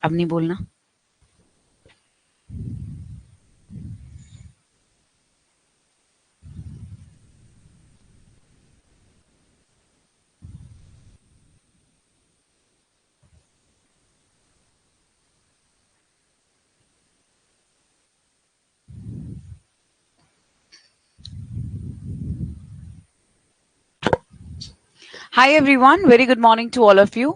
अब नहीं बोलना। Hi everyone, very good morning to all of you.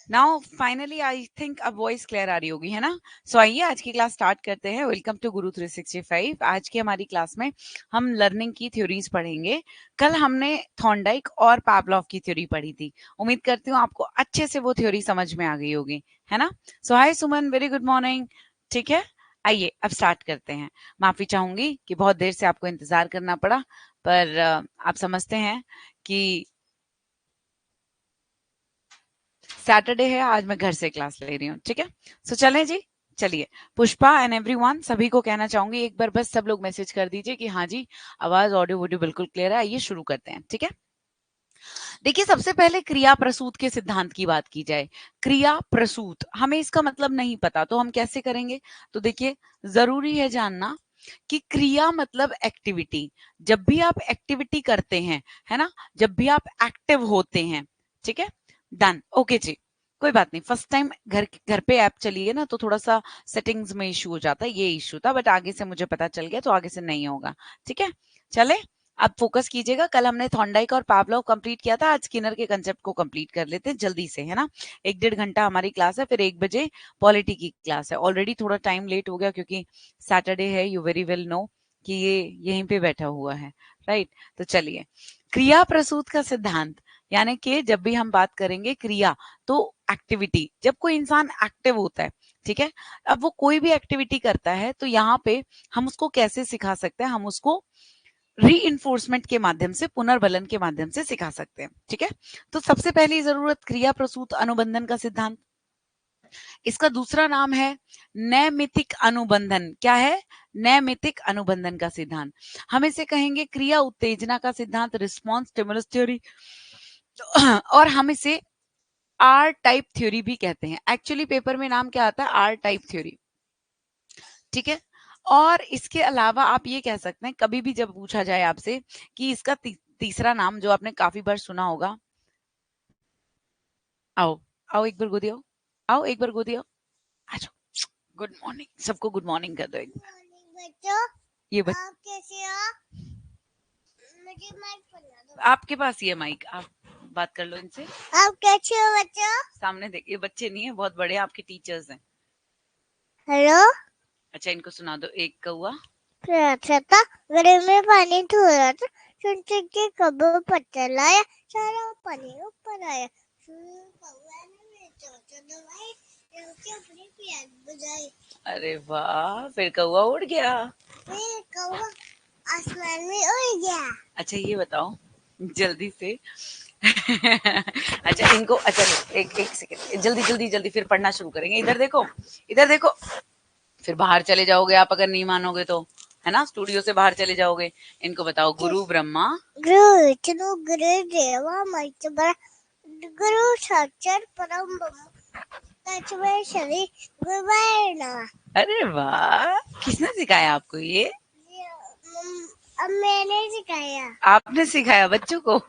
Now finally I think अब voice clear आ रही होगी, है ना? सो आइए आज की क्लास स्टार्ट करते हैं। वेलकम टू गुरु 365। आज की हमारी क्लास में हम लर्निंग की थ्योरीज पढ़ेंगे। कल हमने थॉर्नडाइक और पावलोव की थ्योरी पढ़ी थी। उम्मीद करती हूँ आपको अच्छे से वो थ्योरी समझ में आ गई होगी, है ना? सो हाय सुमन, वेरी गुड मॉर्निंग। ठीक है, आइए अब स्टार्ट करते हैं। माफी चाहूंगी कि बहुत देर से आपको इंतजार करना पड़ा, पर आप समझते हैं कि सैटरडे है, आज मैं घर से क्लास ले रही हूँ। ठीक है, सो चलें जी। चलिए, पुष्पा एंड एवरीवन सभी को कहना चाहूंगी, एक बार बस सब लोग मैसेज कर दीजिए कि हाँ जी, आवाज ऑडियो वीडियो बिल्कुल क्लियर है। आइए शुरू करते हैं। ठीक है, देखिए सबसे पहले क्रिया प्रसूत के सिद्धांत की बात की जाए। क्रिया प्रसूत, हमें इसका मतलब नहीं पता तो हम कैसे करेंगे? तो देखिए, जरूरी है जानना कि क्रिया मतलब एक्टिविटी। जब भी आप एक्टिविटी करते हैं, है ना, जब भी आप एक्टिव होते हैं, ठीक है, डन, ओके जी, कोई बात नहीं। फर्स्ट टाइम घर घर पे ऐप चलिए ना, तो थोड़ा सा सेटिंग्स में इशू हो जाता है, ये इशू था, बट आगे से मुझे पता चल गया, तो आगे से नहीं होगा। ठीक है, चले अब फोकस कीजिएगा। कल हमने थॉर्नडाइक और पावलोव कंप्लीट किया था, आज स्किनर के कंसेप्ट को कंप्लीट कर लेते हैं जल्दी से, है ना? 1-1.5 घंटा हमारी क्लास है, फिर 1 बजे पॉलिटी की क्लास है। ऑलरेडी थोड़ा टाइम लेट हो गया क्योंकि सैटरडे है, यू वेरी वेल नो कि ये यहीं पे बैठा हुआ है, राइट? तो चलिए, क्रिया प्रसूत का सिद्धांत, यानी कि जब भी हम बात करेंगे क्रिया, तो एक्टिविटी, जब कोई इंसान एक्टिव होता है, ठीक है, अब वो कोई भी एक्टिविटी करता है, तो यहाँ पे हम उसको कैसे सिखा सकते हैं? हम उसको री के माध्यम से, पुनर्बलन के माध्यम से सिखा सकते हैं। ठीक है, तो सबसे पहली जरूरत क्रिया प्रसूत अनुबंधन का सिद्धांत। इसका दूसरा नाम है नैमित्तिक अनुबंधन। क्या है? नैमित्तिक अनुबंधन का सिद्धांत। हम इसे कहेंगे क्रिया उत्तेजना का सिद्धांत, रिस्पॉन्स स्टिमुलस थ्योरी, और हम इसे आर टाइप थ्योरी भी कहते हैं। एक्चुअली पेपर में नाम क्या आता है? R type theory. ठीक है, और इसके अलावा आप ये कह सकते हैं, कभी भी जब पूछा जाए आपसे कि इसका तीसरा नाम जो आपने काफी बार सुना होगा, आओ आओ एक बार गोदी आओ, आओ एक बार गोदी आओ, आ जाओ। गुड मॉर्निंग, सबको गुड मॉर्निंग कर दो एक बार। बच्चों, ये आप कैसे हो? मुझे माइक पकड़ा दो। आपके पास ये माइक, आप बात कर लो इनसे। आप कैसे हो बच्चों? सामने देखिए, बच्चे नहीं है, बहुत बड़े आपके टीचर्स हैं। हेलो, अच्छा इनको सुना दो। एक कौआ अच्छा था, गले में पानी छू रहा था, सुन सुन के कब्र पर चलाया, सारा पानी ऊपर आया, कौआ ने मेरे चोंच दबाई, क्योंकि अपनी प्यास बुझाई। अरे वाह, फिर कौआ उड़ गया? फिर कौआ आसमान में उड़ गया। अच्छा ये बताओ जल्दी से अच्छा इनको, अच्छा एक एक सेकंड, जल्दी जल्दी जल्दी, फिर पढ़ना शुरू करेंगे। इधर देखो, इधर देखो, फिर बाहर चले जाओगे आप अगर नहीं मानोगे तो, है ना? स्टूडियो से बाहर चले जाओगे। इनको बताओ, गुरु ब्रह्मा, गुरु विष्णु, गुरु देवा महेश्वरा, गुरु साक्षात परम ब्रह्म, तस्मै श्री गुरुवे नमः। अरे वाह, किसने सिखाया आपको ये? अब मैंने सिखाया। आपने सिखाया बच्चों को?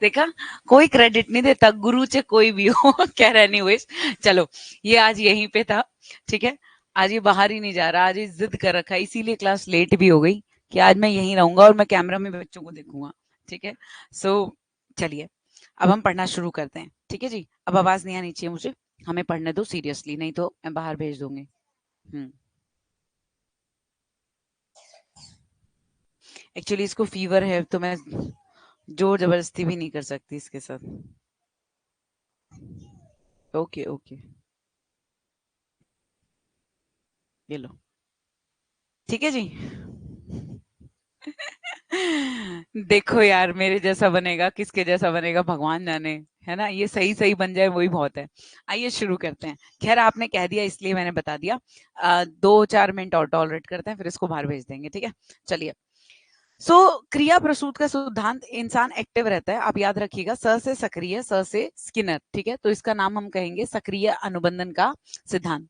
देखा, कोई क्रेडिट नहीं देता, गुरु चे कोई भी हो। कह रहा नहीं हुए। चलो, ये आज यहीं पे था। ठीक है, आज ये बाहर ही नहीं जा रहा, आज ये जिद कर रखा है, इसीलिए क्लास लेट भी हो गई कि आज मैं यहीं रहूंगा और मैं कैमरा में बच्चों को देखूंगा। ठीक है, सो चलिए अब हम पढ़ना शुरू करते हैं। ठीक है जी, अब आवाज नहीं आनी चाहिए मुझे, हमें पढ़ने दो सीरियसली, नहीं तो मैं बाहर भेज दूंगी। एक्चुअली इसको फीवर है, तो मैं जोर जबरदस्ती भी नहीं कर सकती इसके साथ। ओके ओके, ये लो, ठीक है जी। देखो यार, मेरे जैसा बनेगा, किसके जैसा बनेगा भगवान जाने, है ना? ये सही सही बन जाए वही बहुत है। आइए शुरू करते हैं। खैर आपने कह दिया इसलिए मैंने बता दिया। 2-4 मिनट और टॉलरेट करते हैं, फिर इसको बाहर भेज देंगे। ठीक है, चलिए। सो क्रिया प्रसूत का सिद्धांत, इंसान एक्टिव रहता है, आप याद रखिएगा, स से सक्रिय, स से स्किनर, ठीक है, तो इसका नाम हम कहेंगे सक्रिय अनुबंधन का सिद्धांत।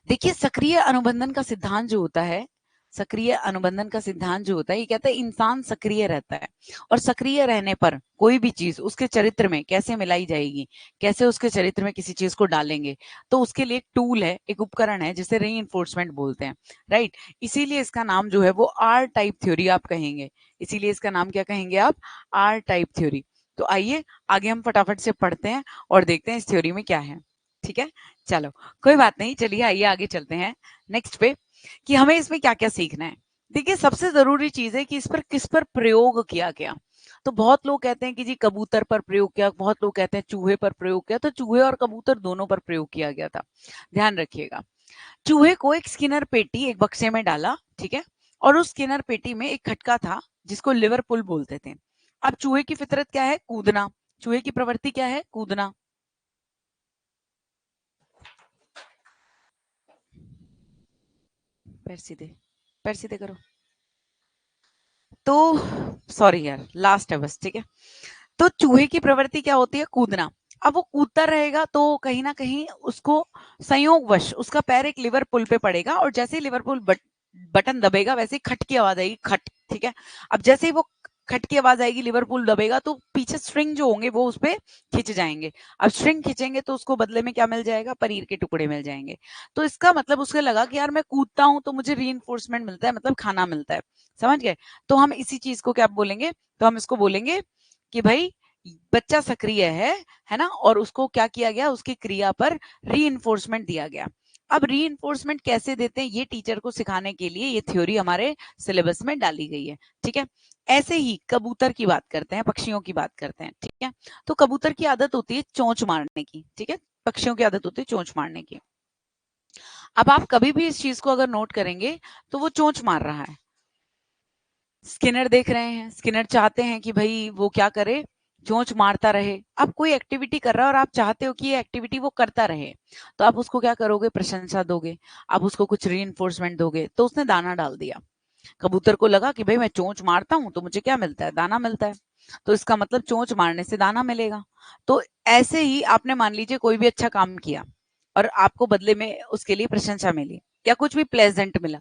देखिए सक्रिय अनुबंधन का सिद्धांत जो होता है, सक्रिय अनुबंधन का सिद्धांत जो होता है, ये कहता है इंसान सक्रिय रहता है और सक्रिय रहने पर कोई भी चीज उसके चरित्र में कैसे मिलाई जाएगी, कैसे उसके चरित्र में किसी चीज को डालेंगे, तो उसके लिए एक टूल है, एक उपकरण है जिसे रीइंफोर्समेंट बोलते हैं, राइट। इसीलिए इसका नाम जो है वो आर टाइप थ्योरी आप कहेंगे, इसीलिए इसका नाम क्या कहेंगे आप, आर टाइप थ्योरी। तो आइए आगे हम फटाफट से पढ़ते हैं और देखते हैं इस थ्योरी में क्या है, ठीक है। चलो कोई बात नहीं, चलिए आइए आगे चलते हैं नेक्स्ट पे कि हमें इसमें क्या क्या सीखना है। देखिए सबसे जरूरी चीज है कि इस पर किस पर प्रयोग किया गया। तो बहुत लोग कहते हैं कि जी कबूतर पर प्रयोग किया, बहुत लोग कहते हैं चूहे पर प्रयोग किया, तो चूहे और कबूतर दोनों पर प्रयोग किया गया था, ध्यान रखिएगा। चूहे को एक स्किनर पेटी एक बक्से में डाला, ठीक है, और उस स्किनर पेटी में एक खटका था जिसको लिवरपुल बोलते थे। अब चूहे की फितरत क्या है, कूदना, चूहे की प्रवृत्ति क्या है, कूदना। पैर सीधे, पैर सीधे करो। तो सॉरी यार, लास्ट है बस, ठीक है। तो चूहे की प्रवृत्ति क्या होती है, कूदना। अब वो कूदता रहेगा तो कहीं ना कहीं उसको संयोगवश उसका पैर एक लिवर पुल पे पड़ेगा और जैसे ही लिवर पुल बटन दबेगा वैसे ही खट की आवाज आएगी, खट, ठीक है। अब जैसे ही वो खट की आवाज आएगी, लिवरपूल दबेगा, तो पीछे स्ट्रिंग जो होंगे वो उस पे खिंच जाएंगे। अब स्ट्रिंग खिंचेंगे तो उसको बदले में क्या मिल जाएगा, पनीर के टुकड़े मिल जाएंगे। तो इसका मतलब उसको लगा कि यार मैं कूदता हूं तो मुझे रीइंफोर्समेंट मिलता है, मतलब खाना मिलता है, समझ गए। तो हम इसी चीज को क्या बोलेंगे, तो हम इसको बोलेंगे कि भाई बच्चा सक्रिय है ना, और उसको क्या किया गया, उसकी क्रिया पर रीइंफोर्समेंट दिया गया। अब रीइंफोर्समेंट कैसे देते हैं ये टीचर को सिखाने के लिए ये थ्योरी हमारे सिलेबस में डाली गई है, ठीक है। ऐसे ही कबूतर की बात करते हैं, पक्षियों की बात करते हैं, ठीक है। तो कबूतर की आदत होती है चोंच मारने की, ठीक है, पक्षियों की आदत होती है चोंच मारने की। अब आप कभी भी इस चीज को अगर नोट करेंगे तो वो चोंच मार रहा है, स्किनर देख रहे हैं, स्किनर चाहते हैं कि भाई वो क्या करे, चोंच मारता रहे। अब कोई एक्टिविटी कर रहा है और आप चाहते हो कि ये एक्टिविटी वो करता रहे, तो आप उसको क्या करोगे, प्रशंसा दोगे, आप उसको कुछ रीइंफोर्समेंट दोगे। तो उसने दाना डाल दिया, कबूतर को लगा कि भाई मैं चोंच मारता हूं तो मुझे क्या मिलता है, दाना मिलता है, तो इसका मतलब चोंच मारने से दाना मिलेगा। तो ऐसे ही आपने मान लीजिए कोई भी अच्छा काम किया और आपको बदले में उसके लिए प्रशंसा मिली या कुछ भी प्लेजेंट मिला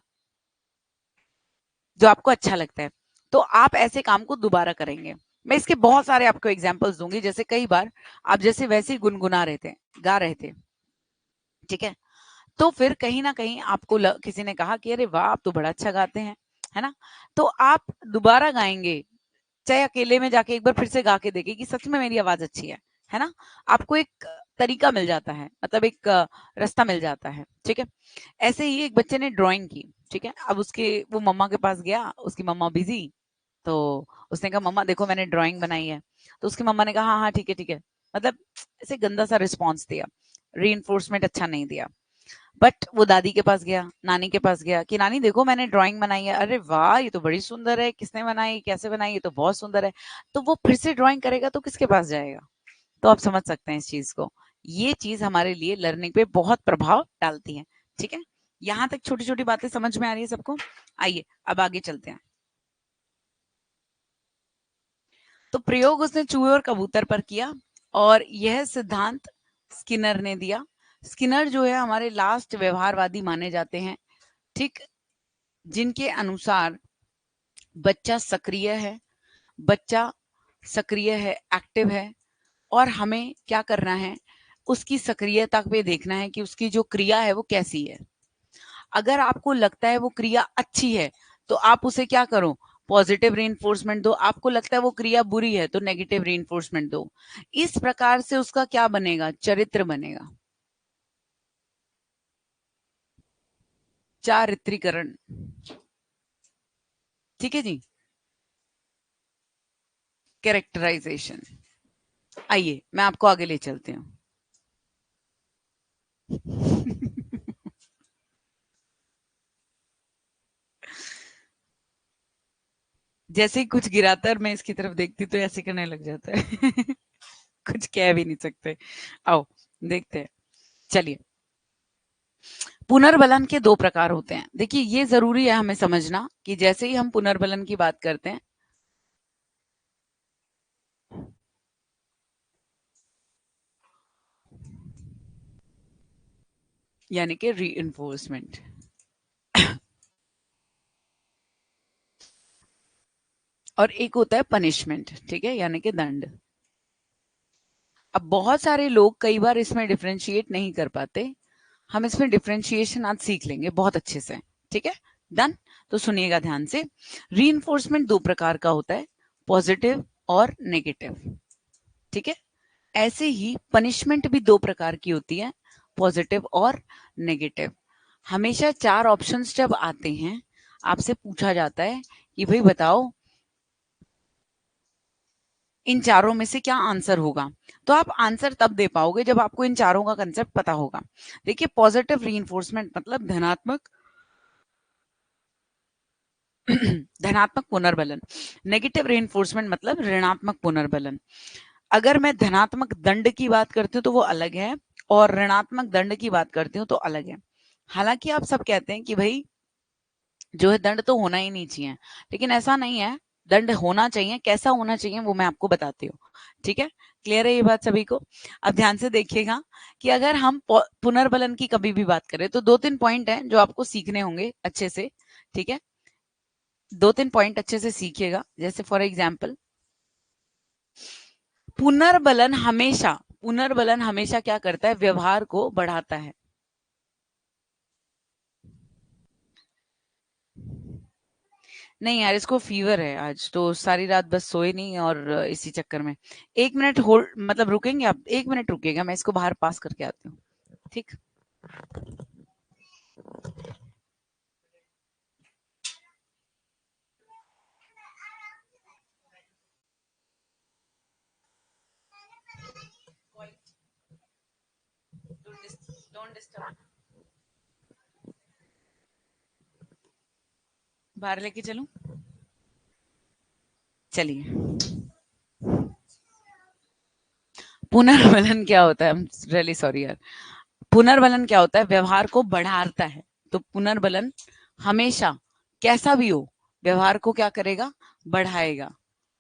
जो आपको अच्छा लगता है, तो आप ऐसे काम को दोबारा करेंगे। मैं इसके बहुत सारे आपको एग्जांपल्स दूंगी, जैसे कई बार आप जैसे वैसे ही गुनगुना रहे थे, गा रहे थे, ठीक है, तो फिर कहीं ना कहीं आपको किसी ने कहा कि अरे वाह आप तो बड़ा अच्छा गाते हैं, है ना, तो आप दोबारा गाएंगे, चाहे अकेले में जाके एक बार फिर से गा के देखे कि सच में मेरी आवाज अच्छी है ना। आपको एक तरीका मिल जाता है, मतलब एक रास्ता मिल जाता है, ठीक है। ऐसे ही एक बच्चे ने ड्राइंग की, ठीक है, अब उसके वो मम्मा के पास गया, उसकी मम्मा बिजी, तो उसने कहा मम्मा देखो मैंने ड्राइंग बनाई है। तो उसकी मम्मा ने कहा हाँ हाँ ठीक है ठीक है, मतलब ऐसे गंदा सा रिस्पॉन्स दिया, री अच्छा नहीं दिया। बट वो दादी के पास गया, नानी के पास गया कि नानी देखो मैंने ड्राइंग बनाई है, अरे वाह ये तो बड़ी सुंदर है, किसने बनाई, कैसे बनाई, ये तो बहुत सुंदर है। तो वो फिर से ड्राइंग करेगा तो किसके पास जाएगा। तो आप समझ सकते हैं इस चीज को, ये चीज हमारे लिए लर्निंग पे बहुत प्रभाव डालती है, ठीक है। यहाँ तक छोटी छोटी बातें समझ में आ रही है सबको। आइए अब आगे चलते हैं। तो प्रयोग उसने चूहे और कबूतर पर किया और यह सिद्धांत स्किनर ने दिया। स्किनर जो है हमारे लास्ट व्यवहारवादी माने जाते हैं, ठीक, जिनके अनुसार बच्चा सक्रिय है, बच्चा सक्रिय है, एक्टिव है, और हमें क्या करना है, उसकी सक्रियता पे देखना है कि उसकी जो क्रिया है वो कैसी है। अगर आपको लगता है वो क्रिया अच्छी है तो आप उसे क्या करो, पॉजिटिव रीइंफोर्समेंट दो। आपको लगता है वो क्रिया बुरी है तो नेगेटिव रीइंफोर्समेंट दो। इस प्रकार से उसका क्या बनेगा, चरित्र बनेगा, चारित्रीकरण, ठीक है जी, कैरेक्टराइजेशन। आइए मैं आपको आगे ले चलती हूँ। जैसे ही कुछ गिराता है और मैं इसकी तरफ देखती तो ऐसे करने लग जाता है। कुछ कह भी नहीं सकते। आओ देखते हैं, चलिए। पुनर्बलन के दो प्रकार होते हैं। देखिए ये जरूरी है हमें समझना कि जैसे ही हम पुनर्बलन की बात करते हैं, यानी कि रीइंफोर्समेंट, और एक होता है पनिशमेंट, ठीक है, यानी कि दंड। अब बहुत सारे लोग कई बार इसमें डिफरेंशिएट नहीं कर पाते, हम इसमें डिफरेंशिएशन आज सीख लेंगे बहुत अच्छे से, ठीक है, डन। तो सुनिएगा ध्यान से। रीइंफोर्समेंट दो प्रकार का होता है, पॉजिटिव और नेगेटिव, ठीक है। ऐसे ही पनिशमेंट भी दो प्रकार की होती है, पॉजिटिव और नेगेटिव। हमेशा चार ऑप्शंस जब आते हैं, आपसे पूछा जाता है कि भाई बताओ इन चारों में से क्या आंसर होगा, तो आप आंसर तब दे पाओगे जब आपको इन चारों का कंसेप्ट पता होगा। देखिए पॉजिटिव रीइंफोर्समेंट मतलब धनात्मक धनात्मक पुनर्बलन, नेगेटिव रीइंफोर्समेंट मतलब ऋणात्मक पुनर्बलन। अगर मैं धनात्मक दंड की बात करती हूँ तो वो अलग है, और ऋणात्मक दंड की बात करती हूँ तो अलग है। हालांकि आप सब कहते हैं कि भाई जो है दंड तो होना ही नहीं चाहिए, लेकिन ऐसा नहीं है, दंड होना चाहिए। कैसा होना चाहिए वो मैं आपको बताती हूँ, ठीक है। क्लियर है ये बात सभी को? अब ध्यान से देखिएगा कि अगर हम पुनर्बलन की कभी भी बात करें तो दो तीन पॉइंट हैं जो आपको सीखने होंगे अच्छे से, ठीक है। दो तीन पॉइंट अच्छे से सीखिएगा। जैसे फॉर एग्जाम्पल, पुनर्बलन हमेशा क्या करता है, व्यवहार को बढ़ाता है। नहीं यार, इसको फीवर है आज, तो सारी रात बस सोए नहीं, और इसी चक्कर में। एक मिनट होल्ड, मतलब रुकेंगे आप, एक मिनट रुकिएगा, मैं इसको बाहर पास करके आती हूँ, ठीक। Don't disturb. बाहर लेके चलूं? चलिए। पुनर्बलन क्या होता है, रियली सॉरी यार। पुनर्बलन क्या होता है, व्यवहार को बढ़ाता है। तो पुनर्बलन हमेशा कैसा भी हो, व्यवहार को क्या करेगा, बढ़ाएगा,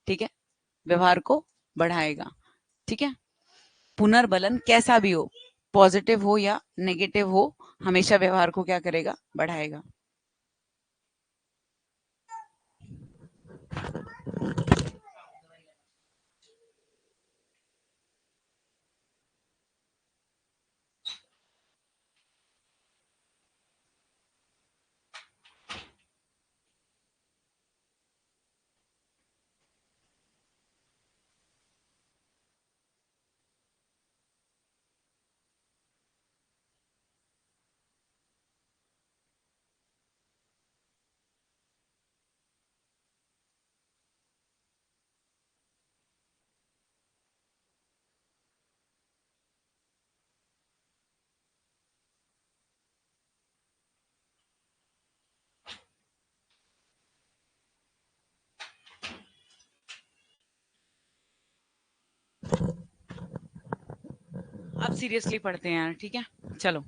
ठीक है, व्यवहार को बढ़ाएगा, ठीक है। पुनर्बलन कैसा भी हो, पॉजिटिव हो या नेगेटिव हो, हमेशा व्यवहार को क्या करेगा, बढ़ाएगा। अब सीरियसली पढ़ते हैं यार, ठीक है, चलो।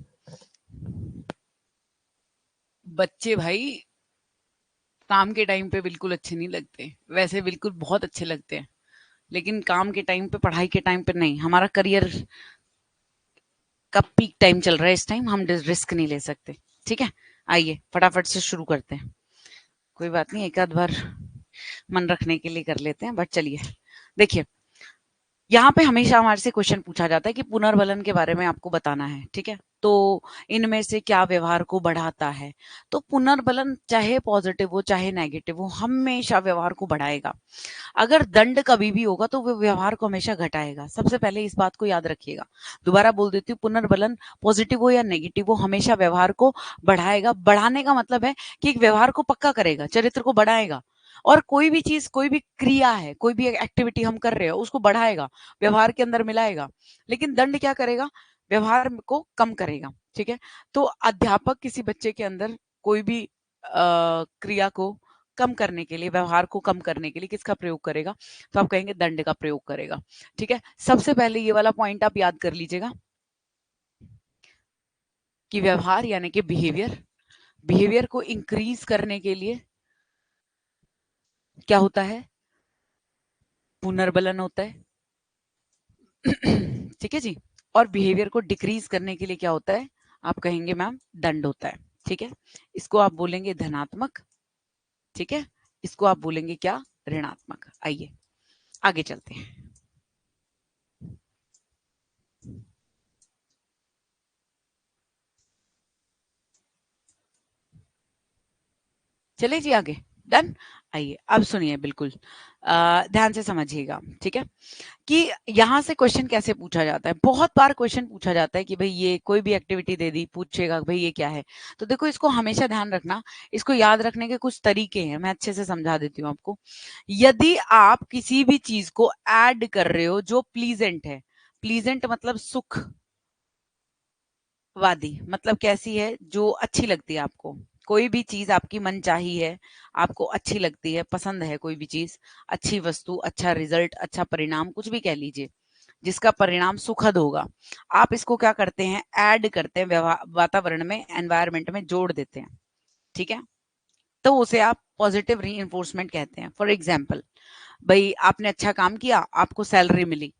बच्चे भाई काम के टाइम पे बिल्कुल अच्छे नहीं लगते, वैसे बिल्कुल बहुत अच्छे लगते हैं, लेकिन काम के टाइम पे, पढ़ाई के टाइम पे नहीं। हमारा करियर का पीक टाइम चल रहा है इस टाइम, हम रिस्क नहीं ले सकते, ठीक है। आइए फटाफट से शुरू करते हैं। कोई बात नहीं, एक आध बार मन रखने के लिए कर लेते हैं, बट चलिए। देखिए यहाँ पे हमेशा हमारे से क्वेश्चन पूछा जाता है कि पुनर्बलन के बारे में आपको बताना है, ठीक है। तो इनमें से क्या व्यवहार को बढ़ाता है, तो पुनर्बलन चाहे पॉजिटिव हो चाहे नेगेटिव हो, हमेशा व्यवहार को बढ़ाएगा। अगर दंड कभी भी होगा तो वो व्यवहार को हमेशा घटाएगा। सबसे पहले इस बात को याद रखिएगा। दोबारा बोल देती हूँ, पुनर्बलन पॉजिटिव हो या नेगेटिव हो, हमेशा व्यवहार को बढ़ाएगा। बढ़ाने का मतलब है कि एक व्यवहार को पक्का करेगा, चरित्र को बढ़ाएगा। और कोई भी चीज, कोई भी क्रिया है, कोई भी एक्टिविटी हम कर रहे हैं, उसको बढ़ाएगा, व्यवहार के अंदर मिलाएगा। लेकिन दंड क्या करेगा, व्यवहार को कम करेगा, ठीक है। तो अध्यापक किसी बच्चे के अंदर कोई भी क्रिया को कम करने के लिए, व्यवहार को कम करने के लिए किसका प्रयोग करेगा, तो आप कहेंगे दंड का प्रयोग करेगा, ठीक है। सबसे पहले ये वाला पॉइंट आप याद कर लीजिएगा। कि व्यवहार यानी कि बिहेवियर को इंक्रीज करने के लिए क्या होता है? पुनर्बलन होता है। ठीक है जी। और बिहेवियर को डिक्रीज करने के लिए क्या होता है? आप कहेंगे मैम दंड होता है। ठीक है, इसको आप बोलेंगे धनात्मक। ठीक है, इसको आप बोलेंगे क्या? ऋणात्मक। आइए आगे चलते हैं। चले जी आगे। डन। आइए अब सुनिए, बिल्कुल ध्यान से समझिएगा। ठीक है, कि यहाँ से क्वेश्चन कैसे पूछा जाता है। बहुत बार क्वेश्चन पूछा जाता है कि भाई ये कोई भी एक्टिविटी दे दी, पूछेगा भाई ये क्या है। तो देखो इसको हमेशा ध्यान रखना, इसको याद रखने के कुछ तरीके हैं, मैं अच्छे से समझा देती हूँ आपको। यदि आप किसी भी चीज को ऐड कर रहे हो जो प्लीजेंट है, प्लीजेंट मतलब सुख वादी, मतलब कैसी है? जो अच्छी लगती है आपको। कोई भी चीज आपकी मनचाही है, आपको अच्छी लगती है, पसंद है कोई भी चीज, अच्छी वस्तु, अच्छा रिजल्ट, अच्छा परिणाम, कुछ भी कह लीजिए, जिसका परिणाम सुखद होगा, आप इसको क्या करते हैं? ऐड करते हैं, वातावरण में, एनवायरमेंट में जोड़ देते हैं। ठीक है, तो उसे आप पॉजिटिव री कहते हैं। फॉर एग्जाम्पल, भाई आपने अच्छा काम किया, आपको सैलरी मिली,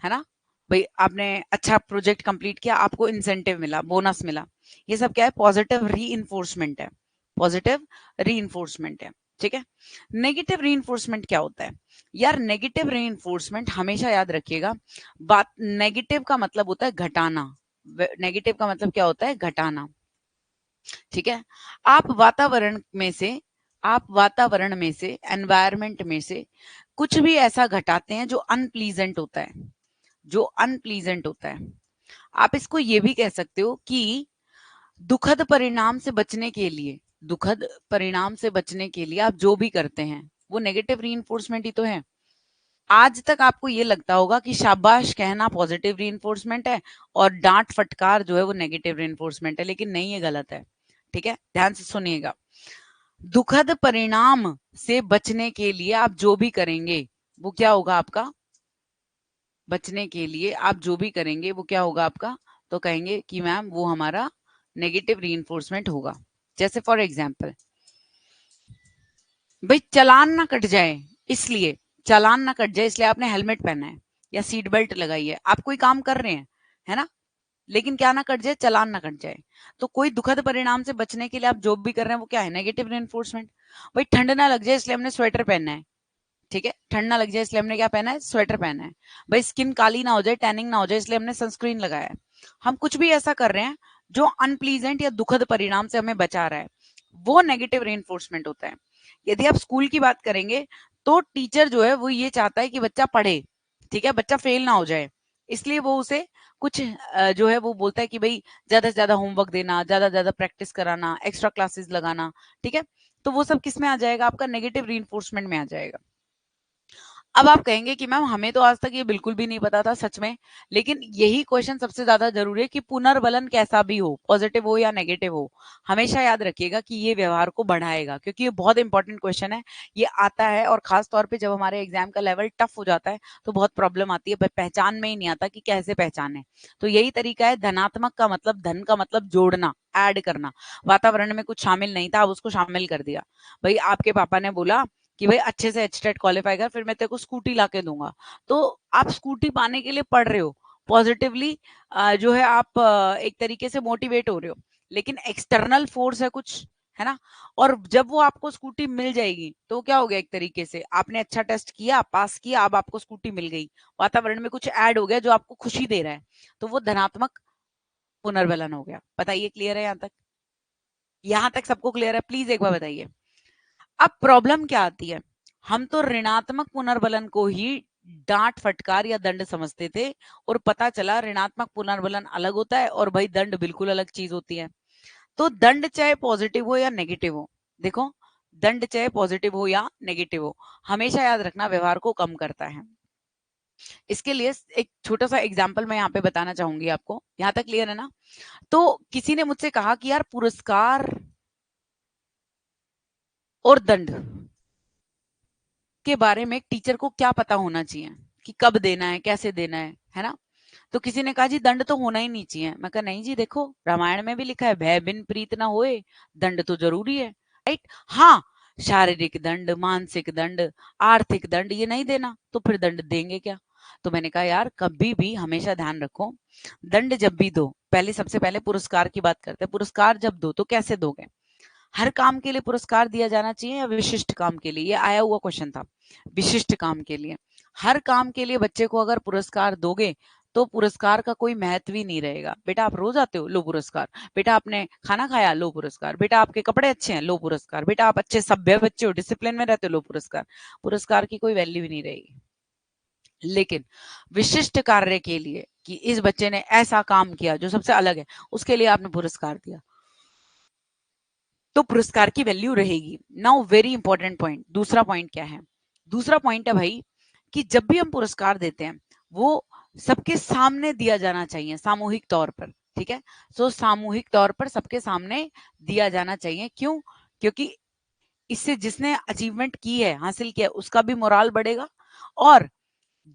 है ना? भाई आपने अच्छा प्रोजेक्ट कंप्लीट किया, आपको इंसेंटिव मिला, बोनस मिला। ये सब क्या है? पॉजिटिव री है। पॉजिटिव री है। ठीक है, नेगेटिव री क्या होता है? यार नेगेटिव री हमेशा याद रखिएगा, बात नेगेटिव का मतलब होता है घटाना। नेगेटिव का मतलब क्या होता है? घटाना। ठीक है, आप वातावरण में से, एनवायरमेंट में से कुछ भी ऐसा घटाते हैं जो अनप्लीजेंट होता है, जो अनप्लीजेंट होता है। आप इसको ये भी कह सकते हो कि दुखद परिणाम से बचने के लिए, दुखद परिणाम से बचने के लिए आप जो भी करते हैं वो नेगेटिव रीइंफोर्समेंट ही तो है। आज तक आपको ये लगता होगा कि शाबाश कहना पॉजिटिव रीइंफोर्समेंट है और डांट फटकार जो है वो नेगेटिव रीइंफोर्समेंट है, लेकिन नहीं, ये गलत है। ठीक है, ध्यान से सुनिएगा। दुखद परिणाम से बचने के लिए आप जो भी करेंगे वो क्या होगा आपका? बचने के लिए आप जो भी करेंगे वो क्या होगा आपका? तो कहेंगे कि मैम वो हमारा नेगेटिव रीइंफोर्समेंट होगा। जैसे फॉर एग्जाम्पल, भाई चालान ना कट जाए, इसलिए चालान ना कट जाए इसलिए आपने हेलमेट पहना है या सीट बेल्ट लगाई है, आप कोई काम कर रहे हैं, है ना? लेकिन क्या ना कट जाए? चालान ना कट जाए। तो कोई दुखद परिणाम से बचने के लिए आप जो भी कर रहे हैं वो क्या है? Negative reinforcement. भाई ठंड ना लग जाए इसलिए हमने स्वेटर पहनना है। ठीक है, ठंड ना लग जाए इसलिए हमने क्या पहना है? स्वेटर पहना है। भाई स्किन काली ना हो जाए, टैनिंग ना हो जाए, इसलिए हमने सनस्क्रीन लगाया है। हम कुछ भी ऐसा कर रहे हैं जो अनप्लीजेंट या दुखद परिणाम से हमें बचा रहा है, वो नेगेटिव रीइंफोर्समेंट होता है। यदि आप स्कूल की बात करेंगे तो टीचर जो है वो ये चाहता है कि बच्चा पढ़े, ठीक है, बच्चा फेल ना हो जाए, इसलिए वो उसे कुछ जो है वो बोलता है कि भाई ज्यादा से ज्यादा होमवर्क देना, ज्यादा से ज्यादा प्रैक्टिस कराना, एक्स्ट्रा क्लासेस लगाना। ठीक है, तो वो सब किस में आ जाएगा? आपका नेगेटिव रीइंफोर्समेंट में आ जाएगा। अब आप कहेंगे कि मैम हमें तो आज तक ये बिल्कुल भी नहीं पता था, सच में। लेकिन यही क्वेश्चन सबसे ज्यादा जरूरी है कि पुनर्बलन कैसा भी हो, पॉजिटिव हो या नेगेटिव हो, हमेशा याद रखिएगा कि ये व्यवहार को बढ़ाएगा, क्योंकि ये बहुत इंपॉर्टेंट क्वेश्चन है। ये आता है और खास तौर पे जब हमारे एग्जाम का लेवल टफ हो जाता है तो बहुत प्रॉब्लम आती है, पहचान में ही नहीं आता कि कैसे पहचाने। तो यही तरीका है, धनात्मक का मतलब, धन का मतलब जोड़ना, ऐड करना। वातावरण में कुछ शामिल नहीं था, अब उसको शामिल कर दिया। भाई आपके पापा ने बोला कि भाई अच्छे से एचटेट क्वालिफाई कर, फिर मैं तेरे को स्कूटी ला के दूंगा। तो आप स्कूटी पाने के लिए पढ़ रहे हो, पॉजिटिवली जो है आप एक तरीके से मोटिवेट हो रहे हो, लेकिन एक्सटर्नल फोर्स है कुछ, है ना? और जब वो आपको स्कूटी मिल जाएगी तो क्या हो गया? एक तरीके से आपने अच्छा टेस्ट किया, पास किया, अब आपको स्कूटी मिल गई, वातावरण में कुछ ऐड हो गया जो आपको खुशी दे रहा है, तो वो धनात्मक पुनर्बलन हो गया। बताइए, क्लियर है यहाँ तक? यहाँ तक सबको क्लियर है? प्लीज एक बार बताइए। अब प्रॉब्लम क्या आती है? हम तो ऋणात्मक पुनर्बलन को ही डांट फटकार या दंड समझते थे, और पता चला ऋणात्मक पुनर्बलन अलग होता है और भाई दंड बिल्कुल अलग चीज होती है। तो दंड चाहे पॉजिटिव हो या नेगेटिव हो, देखो, दंड चाहे पॉजिटिव हो या नेगेटिव हो, हमेशा याद रखना व्यवहार को कम करता है। इसके लिए एक छोटा सा एग्जाम्पल मैं यहाँ पे बताना चाहूंगी आपको। यहाँ तक क्लियर है ना? तो किसी ने मुझसे कहा कि यार पुरस्कार और दंड के बारे में टीचर को क्या पता होना चाहिए कि कब देना है, कैसे देना है ना? तो किसी ने कहा जी दंड तो होना ही नहीं चाहिए। मैं कहा नहीं जी, देखो रामायण में भी लिखा है भय बिन प्रीत ना होए, दंड तो जरूरी है, राइट। हाँ, शारीरिक दंड, मानसिक दंड, आर्थिक दंड ये नहीं देना तो फिर दंड देंगे क्या? तो मैंने कहा यार कभी भी हमेशा ध्यान रखो, दंड जब भी दो, पहले सबसे पहले पुरस्कार की बात करते हैं। पुरस्कार जब दो तो कैसे दोगे? हर काम के लिए पुरस्कार दिया जाना चाहिए या विशिष्ट काम के लिए? ये आया हुआ क्वेश्चन था। विशिष्ट काम के लिए। हर काम के लिए बच्चे को अगर पुरस्कार दोगे तो पुरस्कार का कोई महत्व ही नहीं रहेगा। बेटा आप रोज आते हो, लो पुरस्कार। बेटा आपने खाना खाया, लो पुरस्कार। बेटा आपके कपड़े अच्छे हैं, लो पुरस्कार। बेटा आप अच्छे सभ्य बच्चे हो, डिसिप्लिन में रहते हो, लो पुरस्कार। पुरस्कार की कोई वैल्यू ही नहीं रहेगी। लेकिन विशिष्ट कार्य के लिए कि इस बच्चे ने ऐसा काम किया जो सबसे अलग है, उसके लिए आपने पुरस्कार दिया तो पुरस्कार की वैल्यू रहेगी। नाउ वेरी इंपॉर्टेंट पॉइंट, दूसरा पॉइंट क्या है? दूसरा पॉइंट है भाई कि जब भी हम पुरस्कार देते हैं वो सबके सामने दिया जाना चाहिए, सामूहिक तौर पर, ठीक है। सो सामूहिक तौर पर सबके सामने दिया जाना चाहिए। क्यों? क्योंकि इससे जिसने अचीवमेंट की है, हासिल किया है, उसका भी मोराल बढ़ेगा और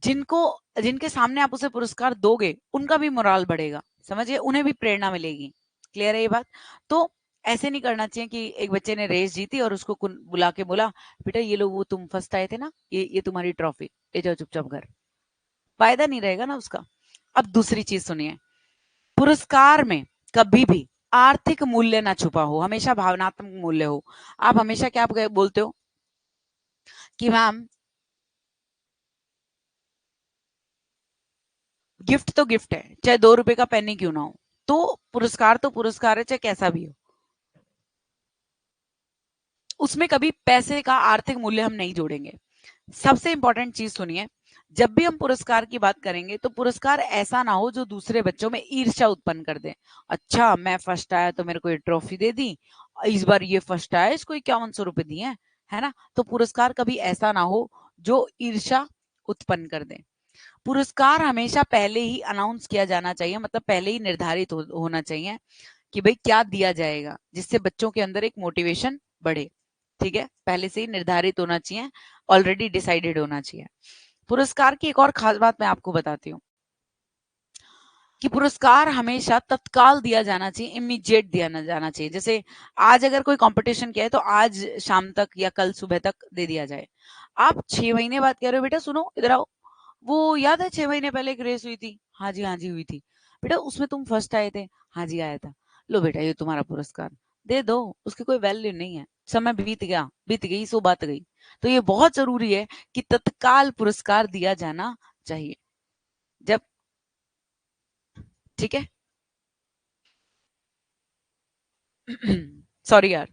जिनको जिनके सामने आप उसे पुरस्कार दोगे उनका भी मोराल बढ़ेगा, समझिए, उन्हें भी प्रेरणा मिलेगी। क्लियर है ये बात? तो ऐसे नहीं करना चाहिए कि एक बच्चे ने रेस जीती और उसको बुला के बोला बेटा ये लो, वो तुम फर्स्ट आए थे ना, ये तुम्हारी ट्रॉफी, ले जाओ चुपचाप घर। फायदा नहीं रहेगा ना उसका। अब दूसरी चीज सुनिए, पुरस्कार में कभी भी आर्थिक मूल्य ना छुपा हो, हमेशा भावनात्मक मूल्य हो। आप हमेशा क्या बोलते हो कि मैम गिफ्ट तो गिफ्ट है, चाहे 2 रुपए का पेन ही क्यों ना हो, तो पुरस्कार है, चाहे कैसा भी हो। उसमें कभी पैसे का आर्थिक मूल्य हम नहीं जोड़ेंगे। सबसे इंपॉर्टेंट चीज सुनिए, जब भी हम पुरस्कार की बात करेंगे तो पुरस्कार ऐसा ना हो जो दूसरे बच्चों में ईर्ष्या उत्पन्न कर दे। अच्छा मैं फर्स्ट आया तो मेरे को ये ट्रॉफी दे दी, इस बार ये फर्स्ट आया इसको 5100 रुपए दिए, है ना। तो पुरस्कार कभी ऐसा ना हो जो ईर्ष्या उत्पन्न कर दे। पुरस्कार हमेशा पहले ही अनाउंस किया जाना चाहिए, मतलब पहले ही निर्धारित होना चाहिए कि भाई क्या दिया जाएगा, जिससे बच्चों के अंदर एक मोटिवेशन बढ़े। ठीक है, पहले से ही निर्धारित होना चाहिए, ऑलरेडी डिसाइडेड होना चाहिए। पुरस्कार की एक और खास बात मैं आपको बताती हूँ कि पुरस्कार हमेशा तत्काल दिया जाना चाहिए, इमीडिएट दिया जाना चाहिए। जैसे आज अगर कोई कंपटीशन किया है तो आज शाम तक या कल सुबह तक दे दिया जाए। आप 6 महीने बाद कह रहे हो बेटा सुनो इधर आओ, वो याद है 6 महीने पहले एक रेस हुई थी? हाँ जी, हाँ जी हुई थी। बेटा उसमें तुम फर्स्ट आए थे? हाँ जी आया था। लो बेटा ये तुम्हारा पुरस्कार, दे दो। उसकी कोई वैल्यू नहीं है, समय बीत गया, बीत गई सो बात गई। तो ये बहुत जरूरी है कि तत्काल पुरस्कार दिया जाना चाहिए जब, ठीक है। सॉरी यार।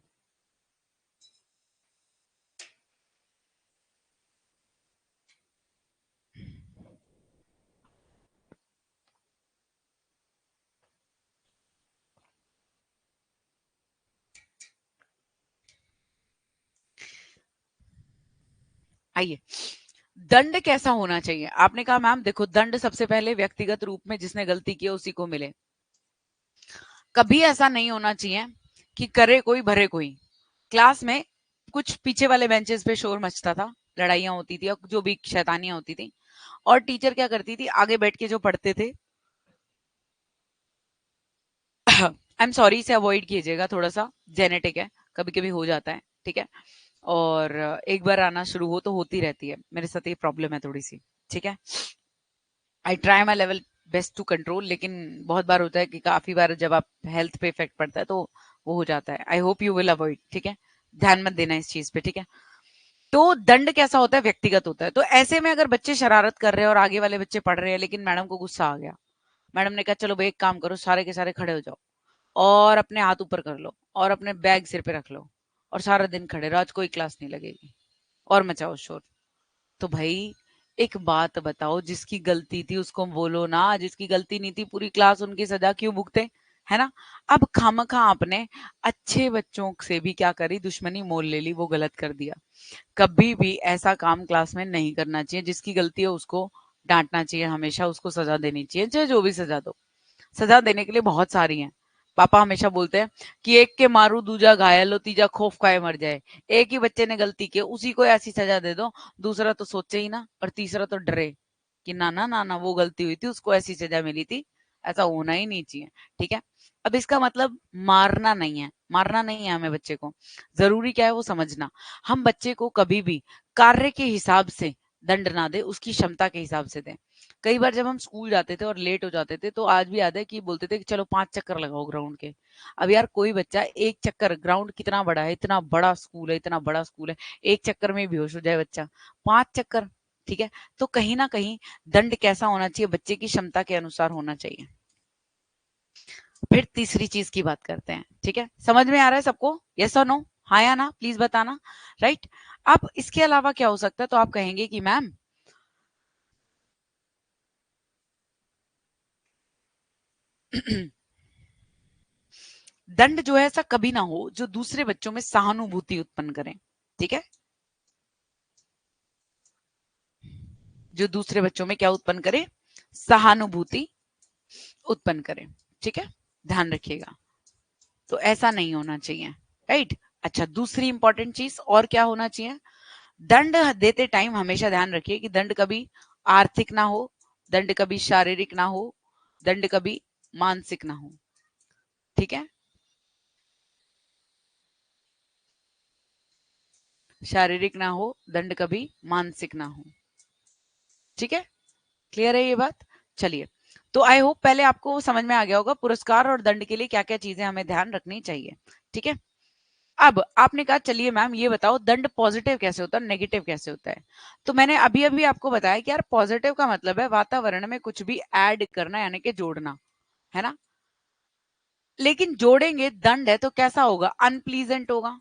आइए, दंड कैसा होना चाहिए? आपने कहा मैम देखो दंड सबसे पहले व्यक्तिगत रूप में जिसने गलती की है उसी को मिले। कभी ऐसा नहीं होना चाहिए कि करे कोई भरे कोई। क्लास में कुछ पीछे वाले बेंचेस पे शोर मचता था, लड़ाइयां होती थी और जो भी शैतानियां होती थी, और टीचर क्या करती थी, आगे बैठ के जो पढ़ते थे, आई एम सॉरी से अवॉइड कीजिएगा, थोड़ा सा जेनेटिक है, कभी कभी हो जाता है, ठीक है। और एक बार आना शुरू हो तो होती रहती है, मेरे साथ ये प्रॉब्लम है थोड़ी सी, ठीक है। I try my level best to control, लेकिन बहुत बार होता है कि काफी बार जब आप हेल्थ पे इफेक्ट पड़ता है तो वो हो जाता है। I hope you will avoid, ठीक है, ध्यान मत देना इस चीज पे, ठीक है। तो दंड कैसा होता है? व्यक्तिगत होता है। तो ऐसे में अगर बच्चे शरारत कर रहे हैं और आगे वाले बच्चे पढ़ रहे हैं लेकिन मैडम को गुस्सा आ गया, मैडम ने कहा चलो भाई एक काम करो, सारे के सारे खड़े हो जाओ और अपने हाथ ऊपर कर लो और अपने बैग सिर पे रख लो और सारा दिन खड़े रहो, आज कोई क्लास नहीं लगेगी और मचाओ शोर। तो भाई एक बात बताओ, जिसकी गलती थी उसको बोलो ना, जिसकी गलती नहीं थी पूरी क्लास उनकी सजा क्यों भुगते, है ना। अब खामखा आपने अच्छे बच्चों से भी क्या करी, दुश्मनी मोल ले ली, वो गलत कर दिया। कभी भी ऐसा काम क्लास में नहीं करना चाहिए। जिसकी गलती है उसको डांटना चाहिए, हमेशा उसको सजा देनी चाहिए, चाहे जो भी सजा दो। सजा देने के लिए बहुत सारी हैं। पापा हमेशा बोलते हैं कि एक के मारू दूजा घायल हो तीजा खौफ खाए मर जाए। एक ही बच्चे ने गलती की, उसी को ऐसी सजा दे दो, दूसरा तो सोचे ही ना और तीसरा तो डरे। कि ना ना ना ना वो गलती हुई थी, उसको ऐसी सजा मिली थी, ऐसा होना ही नहीं चाहिए। ठीक है, अब इसका मतलब मारना नहीं है, मारना नहीं है हमें बच्चे को। जरूरी क्या है वो समझना। हम बच्चे को कभी भी कार्य के हिसाब से दंड ना दे, उसकी क्षमता के हिसाब से दें। कई बार जब हम स्कूल जाते थे और लेट हो जाते थे तो आज भी याद है कि बोलते थे कि चलो 5 चक्कर लगाओ ग्राउंड के। अब यार कोई बच्चा एक चक्कर, ग्राउंड कितना बड़ा है, इतना बड़ा स्कूल है, इतना बड़ा स्कूल है, एक चक्कर में बेहोश हो जाए बच्चा, 5 चक्कर। ठीक है, तो कहीं ना कहीं दंड कैसा होना चाहिए, बच्चे की क्षमता के अनुसार होना चाहिए। फिर तीसरी चीज की बात करते हैं। ठीक है, समझ में आ रहा है सबको? यस और नो, हाँ या ना, प्लीज बताना। राइट, अब इसके अलावा क्या हो सकता है, तो आप कहेंगे कि मैम दंड जो है ऐसा कभी ना हो जो दूसरे बच्चों में सहानुभूति उत्पन्न करे। ठीक है, जो दूसरे बच्चों में क्या उत्पन्न करे, सहानुभूति उत्पन्न करे। ठीक है, ध्यान रखिएगा, तो ऐसा नहीं होना चाहिए। राइट, अच्छा दूसरी इंपॉर्टेंट चीज और क्या होना चाहिए, दंड देते टाइम हमेशा ध्यान रखिए कि दंड कभी आर्थिक ना हो, दंड कभी शारीरिक ना हो, दंड कभी मानसिक ना हो। ठीक है, शारीरिक ना हो, दंड कभी मानसिक ना हो। ठीक है, क्लियर है ये बात? चलिए, तो आई होप पहले आपको समझ में आ गया होगा पुरस्कार और दंड के लिए क्या क्या चीजें हमें ध्यान रखनी चाहिए। ठीक है, अब आपने कहा चलिए मैम ये बताओ दंड पॉजिटिव कैसे होता है, नेगेटिव कैसे होता है। तो मैंने अभी अभी आपको बताया कि यार पॉजिटिव का मतलब है वातावरण में कुछ भी ऐड करना, यानी कि जोड़ना, है ना। लेकिन जोड़ेंगे, दंड है तो कैसा होगा, अनप्लीजेंट होगा।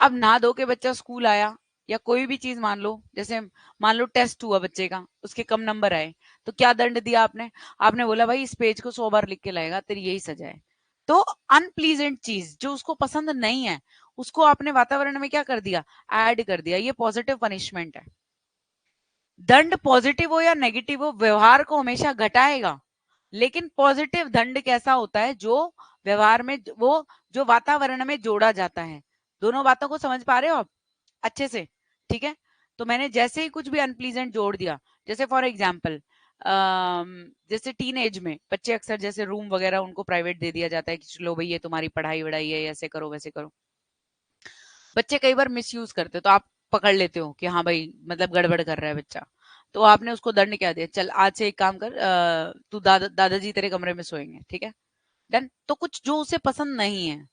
अब नहा धो के बच्चा स्कूल आया, या कोई भी चीज मान लो, जैसे मान लो टेस्ट हुआ बच्चे का, उसके कम नंबर आए, तो क्या दंड दिया आपने, आपने बोला भाई इस पेज को 100 बार लिख के लाएगा, तेरी यही सजा है। तो अनप्लीजेंट चीज जो उसको पसंद नहीं है, उसको आपने वातावरण में क्या कर दिया, ऐड कर दिया, ये पॉजिटिव पनिशमेंट है। दंड पॉजिटिव हो या नेगेटिव हो, व्यवहार को हमेशा घटाएगा। लेकिन पॉजिटिव दंड कैसा होता है, जो व्यवहार में वो जो वातावरण में जोड़ा जाता है। दोनों बातों को समझ पा रहे हो आप अच्छे से? ठीक है, तो मैंने जैसे ही कुछ भी अनप्लीजेंट जोड़ दिया, जैसे फॉर एग्जाम्पल जैसे टीन एज में बच्चे अक्सर जैसे रूम वगैरह उनको प्राइवेट दे दिया जाता है कि चलो भाई ये तुम्हारी पढ़ाई वढ़ाई है, ऐसे करो वैसे करो। बच्चे कई बार मिसयूज करते, तो आप पकड़ लेते हो कि हाँ भाई मतलब गड़बड़ कर रहा है बच्चा, तो आपने उसको दंड क्या दिया, चल आज से एक काम कर, तू दादाजी तेरे कमरे में सोएंगे। ठीक है, डन। तो कुछ जो उसे पसंद नहीं है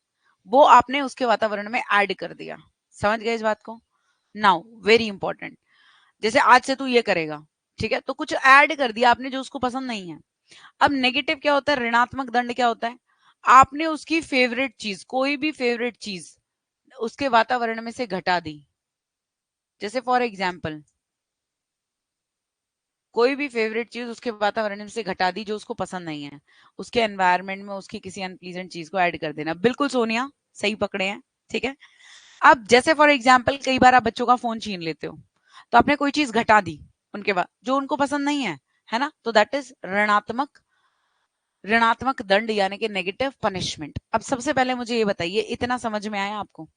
वो आपने उसके वातावरण में ऐड कर दिया। समझ गए इस बात को? नाउ वेरी इंपॉर्टेंट, जैसे आज से तू ये करेगा, ठीक है, तो कुछ ऐड कर दिया आपने जो उसको पसंद नहीं है। अब नेगेटिव क्या होता है, ऋणात्मक दंड क्या होता है, आपने उसकी फेवरेट चीज, कोई भी फेवरेट चीज उसके वातावरण में से घटा दी। जैसे फॉर एग्जाम्पल कोई भी फेवरेट चीज उसके वातावरण में से घटा दी जो उसको पसंद नहीं है, उसके एनवायरनमेंट में उसकी किसी अनप्लीजेंट चीज को ऐड कर देना। बिल्कुल सोनिया, सही पकड़े हैं। ठीक है, अब जैसे फॉर एग्जाम्पल कई बार आप बच्चों का फोन छीन लेते हो, तो आपने कोई चीज घटा दी उनके बाद जो उनको पसंद नहीं है ना, तो दैट इज ऋणात्मक, ऋणात्मक दंड यानी कि नेगेटिव पनिशमेंट। अब सबसे पहले मुझे ये बताइए, इतना समझ में आया आपको?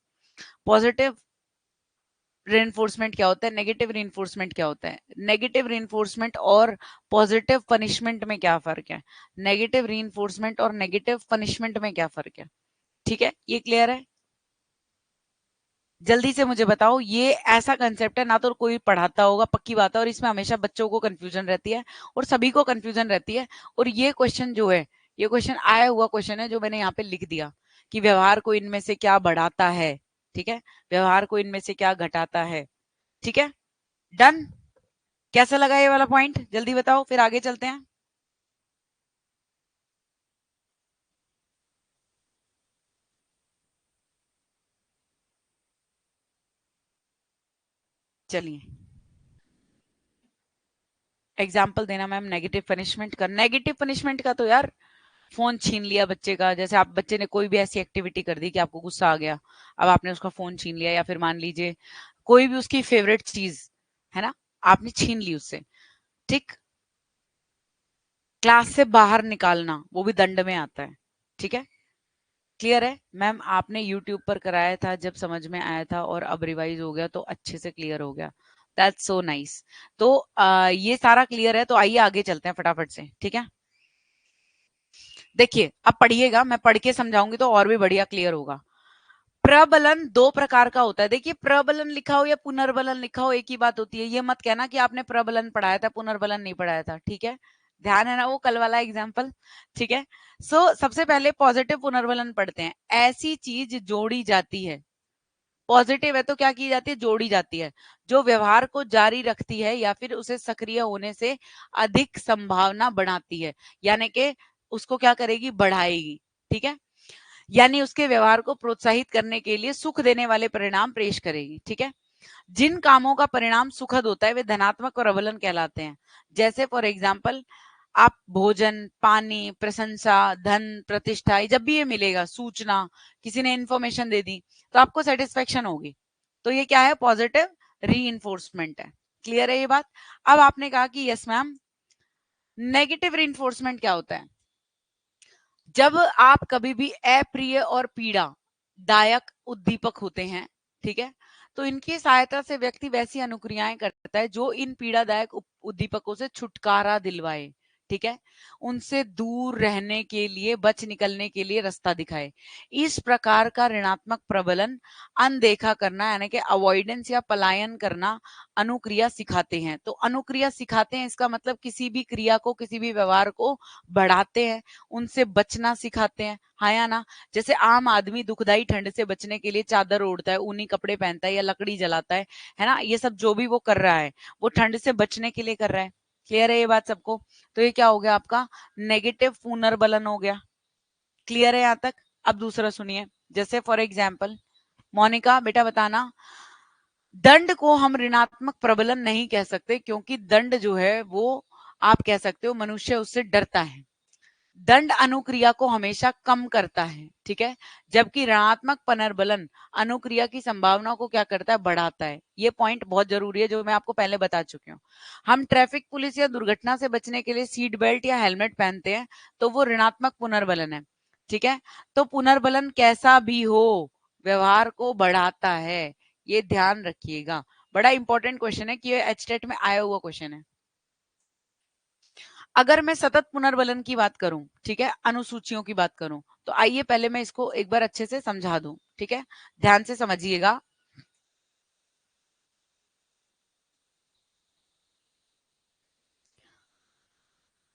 पॉजिटिव रेनफोर्समेंट क्या होता है, नेगेटिव रेनफोर्समेंट क्या होता है, नेगेटिव रेनफोर्समेंट और पॉजिटिव पनिशमेंट में क्या फर्क है, नेगेटिव रेनफोर्समेंट और नेगेटिव पनिशमेंट में क्या फर्क है। ठीक है, ये क्लियर है? जल्दी से मुझे बताओ, ये ऐसा कंसेप्ट है ना तो कोई पढ़ाता होगा, पक्की बात है, और इसमें हमेशा बच्चों को कंफ्यूजन रहती है और सभी को कंफ्यूजन रहती है। और ये क्वेश्चन जो है, ये क्वेश्चन आया हुआ क्वेश्चन है जो मैंने यहाँ पे लिख दिया कि व्यवहार को इनमें से क्या बढ़ाता है। ठीक है, व्यवहार को इनमें से क्या घटाता है। ठीक है, डन। कैसा लगा ये वाला पॉइंट, जल्दी बताओ, फिर आगे चलते हैं। चलिए, एग्जाम्पल देना मैम नेगेटिव पनिशमेंट का। नेगेटिव पनिशमेंट का तो यार फोन छीन लिया बच्चे का, जैसे आप बच्चे ने कोई भी ऐसी एक्टिविटी कर दी कि आपको गुस्सा आ गया, अब आपने उसका फोन छीन लिया, या फिर मान लीजिए कोई भी उसकी फेवरेट चीज है ना, आपने छीन ली उससे। ठीक, क्लास से बाहर निकालना वो भी दंड में आता है। ठीक है, क्लियर है मैम? आपने यूट्यूब पर कराया था जब समझ में आया था, और अब रिवाइज हो गया तो अच्छे से क्लियर हो गया। That's so nice. तो ये सारा क्लियर है, तो आइए आगे चलते हैं फटाफट से, ठीक है। देखिए अब पढ़िएगा, मैं पढ़ के समझाऊंगी तो और भी बढ़िया क्लियर होगा। प्रबलन दो प्रकार का होता है। देखिए प्रबलन लिखा हो या पुनर्बलन लिखा हो एक ही बात होती है। ये मत कहना कि आपने प्रबलन पढ़ाया था पुनर्बलन नहीं पढ़ाया था, ठीक है। ध्यान है ना वो कल वाला एग्जाम्पल, ठीक है। सबसे पहले पॉजिटिव पुनर्बलन पढ़ते हैं। ऐसी चीज जोड़ी जाती है, पॉजिटिव है तो क्या की जाती है, जोड़ी जाती है, जो व्यवहार को जारी रखती है या फिर उसे सक्रिय होने से अधिक संभावना बढ़ाती है, यानी कि उसको क्या करेगी, बढ़ाएगी, ठीक है। यानी उसके व्यवहार को प्रोत्साहित करने के लिए सुख देने वाले परिणाम पेश करेगी, ठीक है। जिन कामों का परिणाम सुखद होता है वे धनात्मक और प्रबलन कहलाते हैं। जैसे फॉर एग्जाम्पल आप भोजन, पानी, प्रशंसा, धन, प्रतिष्ठा, जब भी ये मिलेगा, सूचना, किसी ने इंफॉर्मेशन दे दी तो आपको सेटिस्फेक्शन होगी, तो ये क्या है, पॉजिटिव री है। क्लियर है ये बात। अब आपने कहा कि यस मैम, नेगेटिव री क्या होता है। जब आप कभी भी अप्रिय और पीड़ादायक उद्दीपक होते हैं, ठीक है, तो इनकी सहायता से व्यक्ति वैसी अनुक्रियाएं करता है जो इन पीड़ादायक उद्दीपकों से छुटकारा दिलवाए, ठीक है, उनसे दूर रहने के लिए, बच निकलने के लिए रास्ता दिखाए। इस प्रकार का ऋणात्मक प्रबलन अनदेखा करना यानी कि अवॉइडेंस या पलायन करना अनुक्रिया सिखाते हैं। तो अनुक्रिया सिखाते हैं इसका मतलब किसी भी क्रिया को, किसी भी व्यवहार को बढ़ाते हैं, उनसे बचना सिखाते हैं, हाँ या ना। जैसे आम आदमी दुखदाई ठंड से बचने के लिए चादर ओढ़ता है, ऊनी कपड़े पहनता है या लकड़ी जलाता है ना। ये सब जो भी वो कर रहा है वो ठंड से बचने के लिए कर रहा है। क्लियर है ये बात सबको। तो ये क्या हो गया आपका, नेगेटिव पुनर्बलन हो गया। क्लियर है यहां तक। अब दूसरा सुनिए, जैसे फॉर एग्जाम्पल मोनिका बेटा बताना, दंड को हम ऋणात्मक प्रबलन नहीं कह सकते, क्योंकि दंड जो है वो आप कह सकते हो मनुष्य उससे डरता है। दंड अनुक्रिया को हमेशा कम करता है, ठीक है, जबकि ऋणात्मक पुनर्बलन अनुक्रिया की संभावना को क्या करता है, बढ़ाता है। ये पॉइंट बहुत जरूरी है जो मैं आपको पहले बता चुकी हूँ। हम ट्रैफिक पुलिस या दुर्घटना से बचने के लिए सीट बेल्ट या हेलमेट पहनते हैं, तो वो ऋणात्मक पुनर्बलन है, ठीक है। तो पुनर्बलन कैसा भी हो व्यवहार को बढ़ाता है, ये ध्यान रखिएगा। बड़ा इंपॉर्टेंट क्वेश्चन है कि ये एचटेट में आया हुआ क्वेश्चन है। अगर मैं सतत पुनर्बलन की बात करूं, ठीक है, अनुसूचियों की बात करूं, तो आइए पहले मैं इसको एक बार अच्छे से समझा दूं, ठीक है, ध्यान से समझिएगा।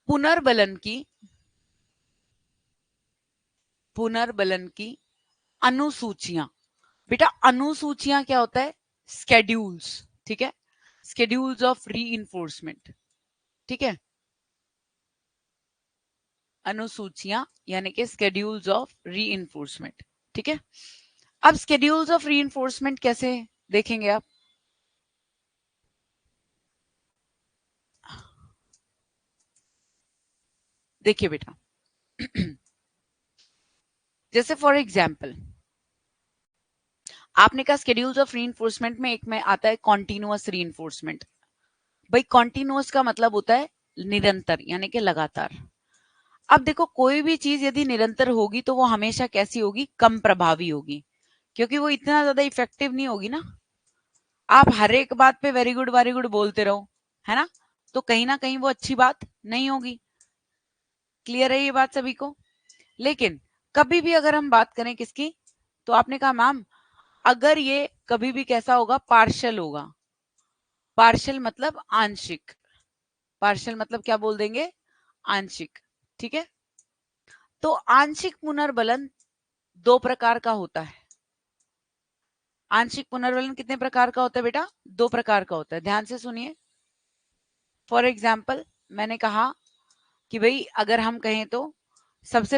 पुनर्बलन की अनुसूचियां, बेटा अनुसूचियां क्या होता है, स्केड्यूल्स, ठीक है, स्केड्यूल्स ऑफ री, ठीक है, अनुसूचियां यानी कि स्केड्यूल्स ऑफ री, ठीक है। अब स्केड्यूल्स ऑफ री कैसे देखेंगे आप, देखिए बेटा जैसे फॉर एग्जाम्पल आपने कहा स्केड्यूल्स ऑफ री में एक में आता है कॉन्टिन्यूअस री। भाई कॉन्टिन्यूअस का मतलब होता है निरंतर यानी कि लगातार। अब देखो कोई भी चीज यदि निरंतर होगी तो वो हमेशा कैसी होगी, कम प्रभावी होगी, क्योंकि वो इतना ज्यादा इफेक्टिव नहीं होगी ना। आप हर एक बात पे वेरी गुड बोलते रहो, है ना, तो कहीं ना कहीं वो अच्छी बात नहीं होगी। क्लियर है ये बात सभी को। लेकिन कभी भी अगर हम बात करें किसकी, तो आपने कहा मैम अगर ये कभी भी कैसा होगा, पार्शल होगा। पार्शल मतलब आंशिक, पार्शल मतलब क्या बोल देंगे, आंशिक, ठीक है। तो आंशिक पुनर्बलन दो प्रकार का होता है। आंशिक पुनर्बलन कितने प्रकार का होता है बेटा, दो प्रकार का होता है, ध्यान से सुनिए। फॉर एग्जाम्पल मैंने कहा कि भाई अगर हम कहें तो सबसे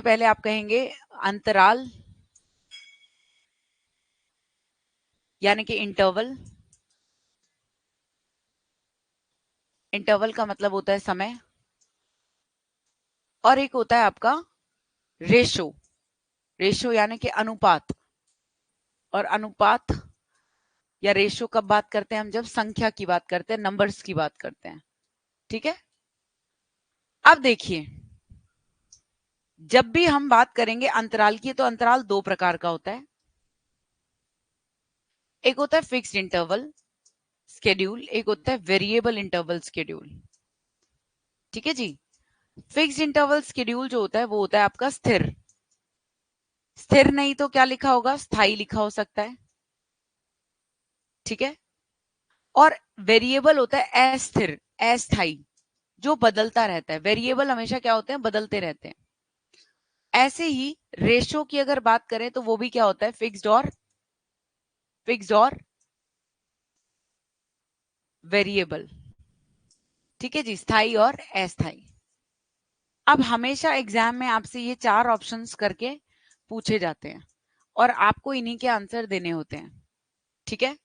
पहले आप कहेंगे अंतराल यानी कि इंटरवल। इंटरवल का मतलब होता है समय, और एक होता है आपका रेशो। रेशो यानी कि अनुपात। और अनुपात या रेशो कब बात करते हैं हम, जब संख्या की बात करते हैं, नंबर्स की बात करते हैं, ठीक है। अब देखिए जब भी हम बात करेंगे अंतराल की, तो अंतराल दो प्रकार का होता है। एक होता है फिक्स्ड इंटरवल स्केड्यूल, एक होता है वेरिएबल इंटरवल स्केड्यूल। ठीक है जी। फिक्स्ड इंटरवल स्केड्यूल जो होता है वो होता है आपका स्थिर। स्थिर नहीं तो क्या लिखा होगा, स्थायी लिखा हो सकता है। ठीक है। और वेरिएबल होता है अस्थिर, अस्थाई, जो बदलता रहता है। वेरिएबल हमेशा क्या होते हैं, बदलते रहते हैं। ऐसे ही रेशो की अगर बात करें तो वो भी क्या होता है, फिक्स्ड और वेरिएबल। ठीक है जी, स्थाई और अस्थाई। अब हमेशा एग्जाम में आपसे ये 4 ऑप्शंस करके पूछे जाते हैं और आपको इन्हीं के आंसर देने होते हैं। ठीक है,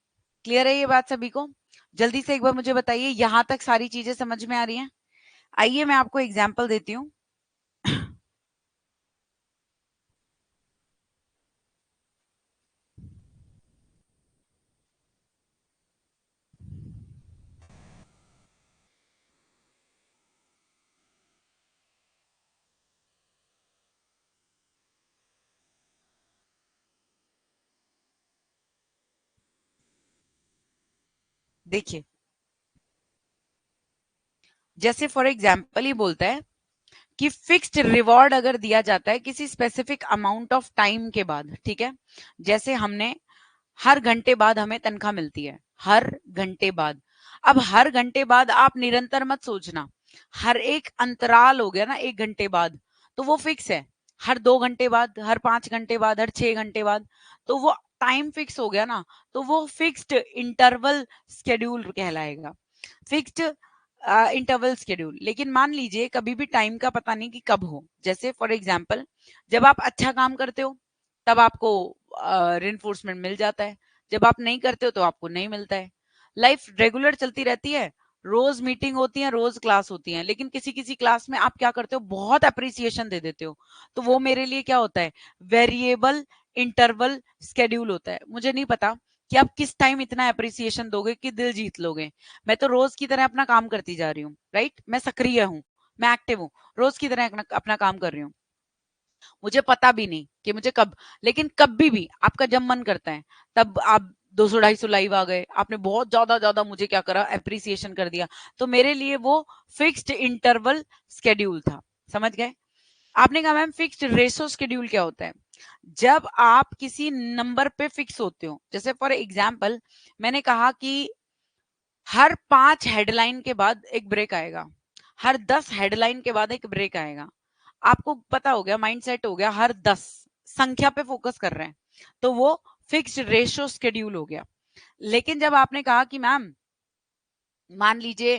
क्लियर है ये बात सभी को? जल्दी से एक बार मुझे बताइए, यहां तक सारी चीजें समझ में आ रही हैं? आइए मैं आपको एग्जाम्पल देती हूँ। देखिए, जैसे फॉर एग्जाम्पल ही बोलता है कि फिक्स्ड रिवॉर्ड अगर दिया जाता है किसी स्पेसिफिक अमाउंट ऑफ टाइम के बाद। ठीक है, जैसे हमने हर घंटे बाद हमें तनख्वाह मिलती है, हर घंटे बाद। अब हर घंटे बाद आप निरंतर मत सोचना, हर एक अंतराल हो गया ना 1 घंटे बाद, तो वो फिक्स है। हर 2 घंटे बाद, हर 5 घंटे बाद, हर 6 घंटे बाद, तो वो टाइम फिक्स हो गया ना, तो वो फिक्स्ड इंटरवल स्केड्यूल कहलाएगा, फिक्स्ड इंटरवल स्केड्यूल। लेकिन मान लीजिए कभी भी टाइम का पता नहीं कि कब हो। जैसे फॉर एग्जाम्पल, जब आप अच्छा काम करते हो तब आपको रिइंफोर्समेंट मिल जाता है, जब आप नहीं करते हो तो आपको नहीं मिलता है। लाइफ रेगुलर चलती रहती है, रोज मीटिंग होती है, रोज क्लास होती है, लेकिन किसी किसी क्लास में आप क्या करते हो, बहुत अप्रिसिएशन दे देते हो, तो वो मेरे लिए क्या होता है, वेरिएबल इंटरवल स्केड्यूल होता है। मुझे नहीं पता कि आप किस टाइम इतना अप्रिसिएशन दोगे कि दिल जीत लोगे। मैं तो रोज की तरह अपना काम करती जा रही हूँ, राइट, मैं सक्रिय हूँ, मैं एक्टिव हूँ, रोज की तरह अपना काम कर रही हूँ। मुझे पता भी नहीं कि मुझे कब, लेकिन कभी भी आपका जब मन करता है तब आप 200-250 लाइव आ गए, आपने बहुत ज्यादा ज्यादा मुझे क्या करा, अप्रिसिएशन कर दिया, तो मेरे लिए वो फिक्स्ड इंटरवल स्केड्यूल था। समझ गए? आपने कहा मैम फिक्स्ड रेशो स्केड्यूल क्या होता है? जब आप किसी नंबर पे फिक्स होते हो, जैसे फॉर एग्जाम्पल मैंने कहा कि हर 5 हेडलाइन के बाद एक ब्रेक आएगा, हर 10 हेडलाइन के बाद एक ब्रेक आएगा। आपको पता हो गया, माइंड सेट हो गया, हर 10 संख्या पे फोकस कर रहे हैं, तो वो फिक्स्ड रेशियो स्केड्यूल हो गया। लेकिन जब आपने कहा कि मैम मान लीजिए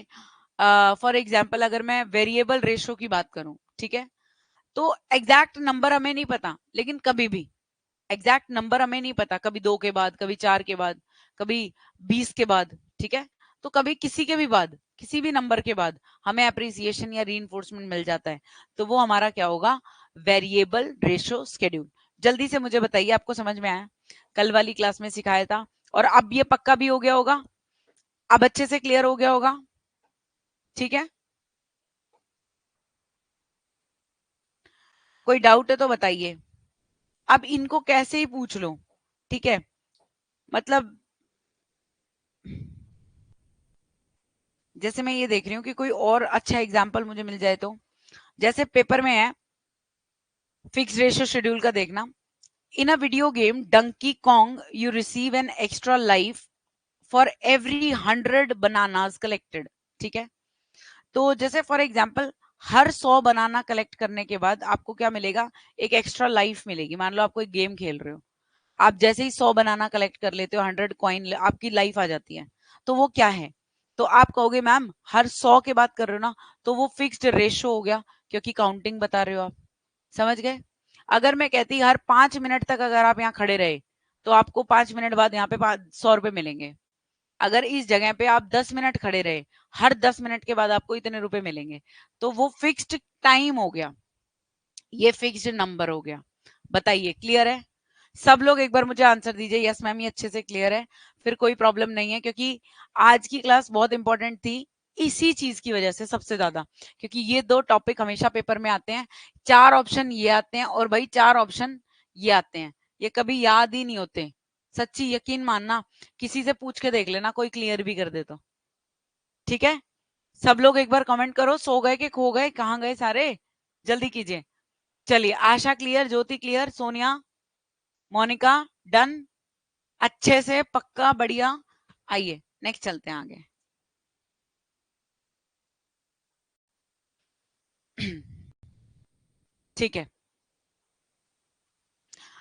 फॉर एग्जाम्पल अगर मैं वेरिएबल रेशियो की बात करूं, ठीक है, तो एग्जैक्ट नंबर हमें नहीं पता, लेकिन कभी भी एग्जैक्ट नंबर हमें नहीं पता, कभी 2 के बाद, कभी 4 के बाद, कभी 20 के बाद, ठीक है, तो कभी किसी के भी बाद, किसी भी नंबर के बाद हमें अप्रिसिएशन या रीइंफोर्समेंट मिल जाता है, तो वो हमारा क्या होगा, वेरिएबल रेशियो स्केड्यूल। जल्दी से मुझे बताइए, आपको समझ में आया? कल वाली क्लास में सिखाया था और अब ये पक्का भी हो गया होगा, अब अच्छे से क्लियर हो गया होगा। ठीक है, कोई डाउट है तो बताइए। अब इनको कैसे ही पूछ लो, ठीक है, मतलब जैसे मैं ये देख रही हूँ कि कोई और अच्छा एग्जाम्पल मुझे मिल जाए, तो जैसे पेपर में है फिक्स रेशियो शेड्यूल का देखना, in a video game Donkey Kong you receive an extra life for every 100 bananas collected. ठीक है, तो जैसे फॉर एग्जाम्पल हर 100 बनाना कलेक्ट करने के बाद आपको क्या मिलेगा, एक एक्स्ट्रा लाइफ मिलेगी। मान लो आप कोई गेम खेल रहे हो, आप जैसे ही 100 बनाना कलेक्ट कर लेते हो, 100 कॉइन आपकी लाइफ आ जाती है, तो वो क्या है, तो आप कहोगे मैम हर 100 के बाद कर रहे हो ना, तो वो फिक्स्ड रेशो हो गया, क्योंकि काउंटिंग बता रहे हो आप। समझ गए? अगर मैं कहती हर 5 मिनट तक अगर आप यहाँ खड़े रहे, तो आपको 5 मिनट बाद यहाँ पे 100 रुपए मिलेंगे। अगर इस जगह पे आप 10 मिनट खड़े रहे, हर 10 मिनट के बाद आपको इतने रुपए मिलेंगे, तो वो फिक्स्ड टाइम हो गया, ये फिक्स्ड नंबर हो गया। बताइए, क्लियर है? सब लोग एक बार मुझे आंसर दीजिए, यस मैम ये अच्छे से क्लियर है, फिर कोई प्रॉब्लम नहीं है, क्योंकि आज की क्लास बहुत इंपॉर्टेंट थी इसी चीज की वजह से सबसे ज्यादा, क्योंकि ये 2 टॉपिक हमेशा पेपर में आते हैं, 4 ऑप्शन ये आते हैं और भाई 4 ऑप्शन ये आते हैं, ये कभी याद ही नहीं होते। सच्ची यकीन मानना, किसी से पूछ के देख लेना, कोई क्लियर भी कर दे तो। ठीक है, सब लोग एक बार कमेंट करो, सो गए कि खो गए, कहाँ गए सारे, जल्दी कीजिए। चलिए, आशा क्लियर, ज्योति क्लियर, सोनिया, मोनिका डन, अच्छे से पक्का, बढ़िया। आइए नेक्स्ट चलते हैं आगे। ठीक है,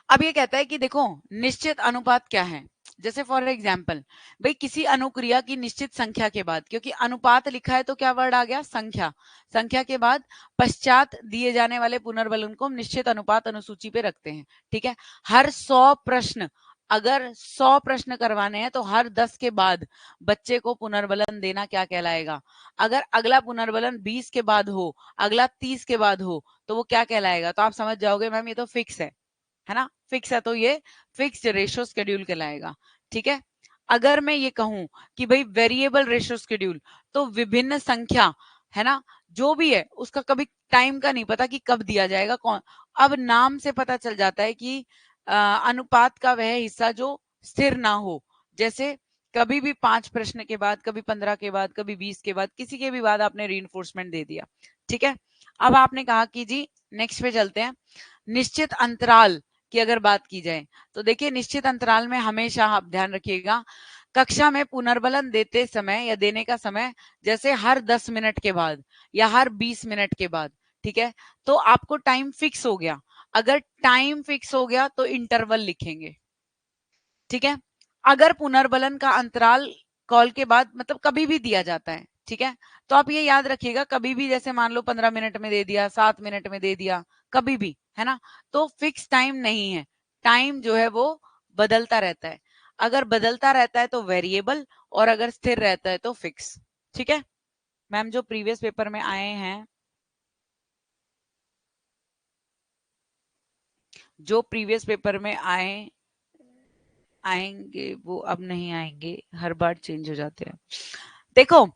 अब ये कहता है कि देखो निश्चित अनुपात क्या है। जैसे फॉर एग्जाम्पल, भाई किसी अनुक्रिया की निश्चित संख्या के बाद, क्योंकि अनुपात लिखा है तो क्या वर्ड आ गया, संख्या। संख्या के बाद पश्चात दिए जाने वाले पुनर्बलन को हम निश्चित अनुपात अनुसूची पे रखते हैं। ठीक है, हर 100 प्रश्न, अगर 100 प्रश्न करवाने हैं तो हर 10 के बाद बच्चे को पुनर्बलन देना क्या कहलाएगा। अगर अगला पुनर्बलन 20 के बाद हो, अगला 30 के बाद हो, तो वो क्या कहलाएगा। तो आप समझ जाओगे मैम ये तो फिक्स है ना, फिक्स है, तो ये फिक्स्ड रेशियो शेड्यूल कहलाएगा। ठीक है, अगर मैं ये कहूं कि भाई वेरिएबल रेशियो शेड्यूल, तो विभिन्न संख्या, है ना, जो भी है उसका कभी टाइम का नहीं पता कि कब दिया जाएगा, कौन। अब नाम से पता चल जाता है कि अनुपात का वह हिस्सा जो स्थिर ना हो। जैसे कभी भी 5 प्रश्न के बाद, कभी 15 के बाद, कभी 20 के बाद, किसी के भी बाद आपने रीइंफोर्समेंट दे दिया। ठीक है, अब आपने कहा कि जी नेक्स्ट पे चलते हैं। निश्चित अंतराल की अगर बात की जाए, तो देखिए निश्चित अंतराल में हमेशा आप ध्यान रखिएगा, कक्षा में पुनर्बलन देते समय या देने का समय, जैसे हर 10 मिनट के बाद या हर 20 मिनट के बाद। ठीक है, तो आपको टाइम फिक्स हो गया, अगर टाइम फिक्स हो गया तो इंटरवल लिखेंगे। ठीक है, अगर पुनर्बलन का अंतराल कॉल के बाद मतलब कभी भी दिया जाता है, ठीक है, तो आप ये याद रखिएगा, कभी भी, जैसे मान लो 15 मिनट में दे दिया, 7 मिनट में दे दिया, कभी भी, है ना, तो फिक्स टाइम नहीं है, टाइम जो है वो बदलता रहता है। अगर बदलता रहता है तो वेरिएबल, और अगर स्थिर रहता है तो फिक्स। ठीक है मैम, जो प्रीवियस पेपर में आए हैं, जो प्रीवियस पेपर में आएंगे वो अब नहीं आएंगे, हर बार चेंज हो जाते हैं। देखो,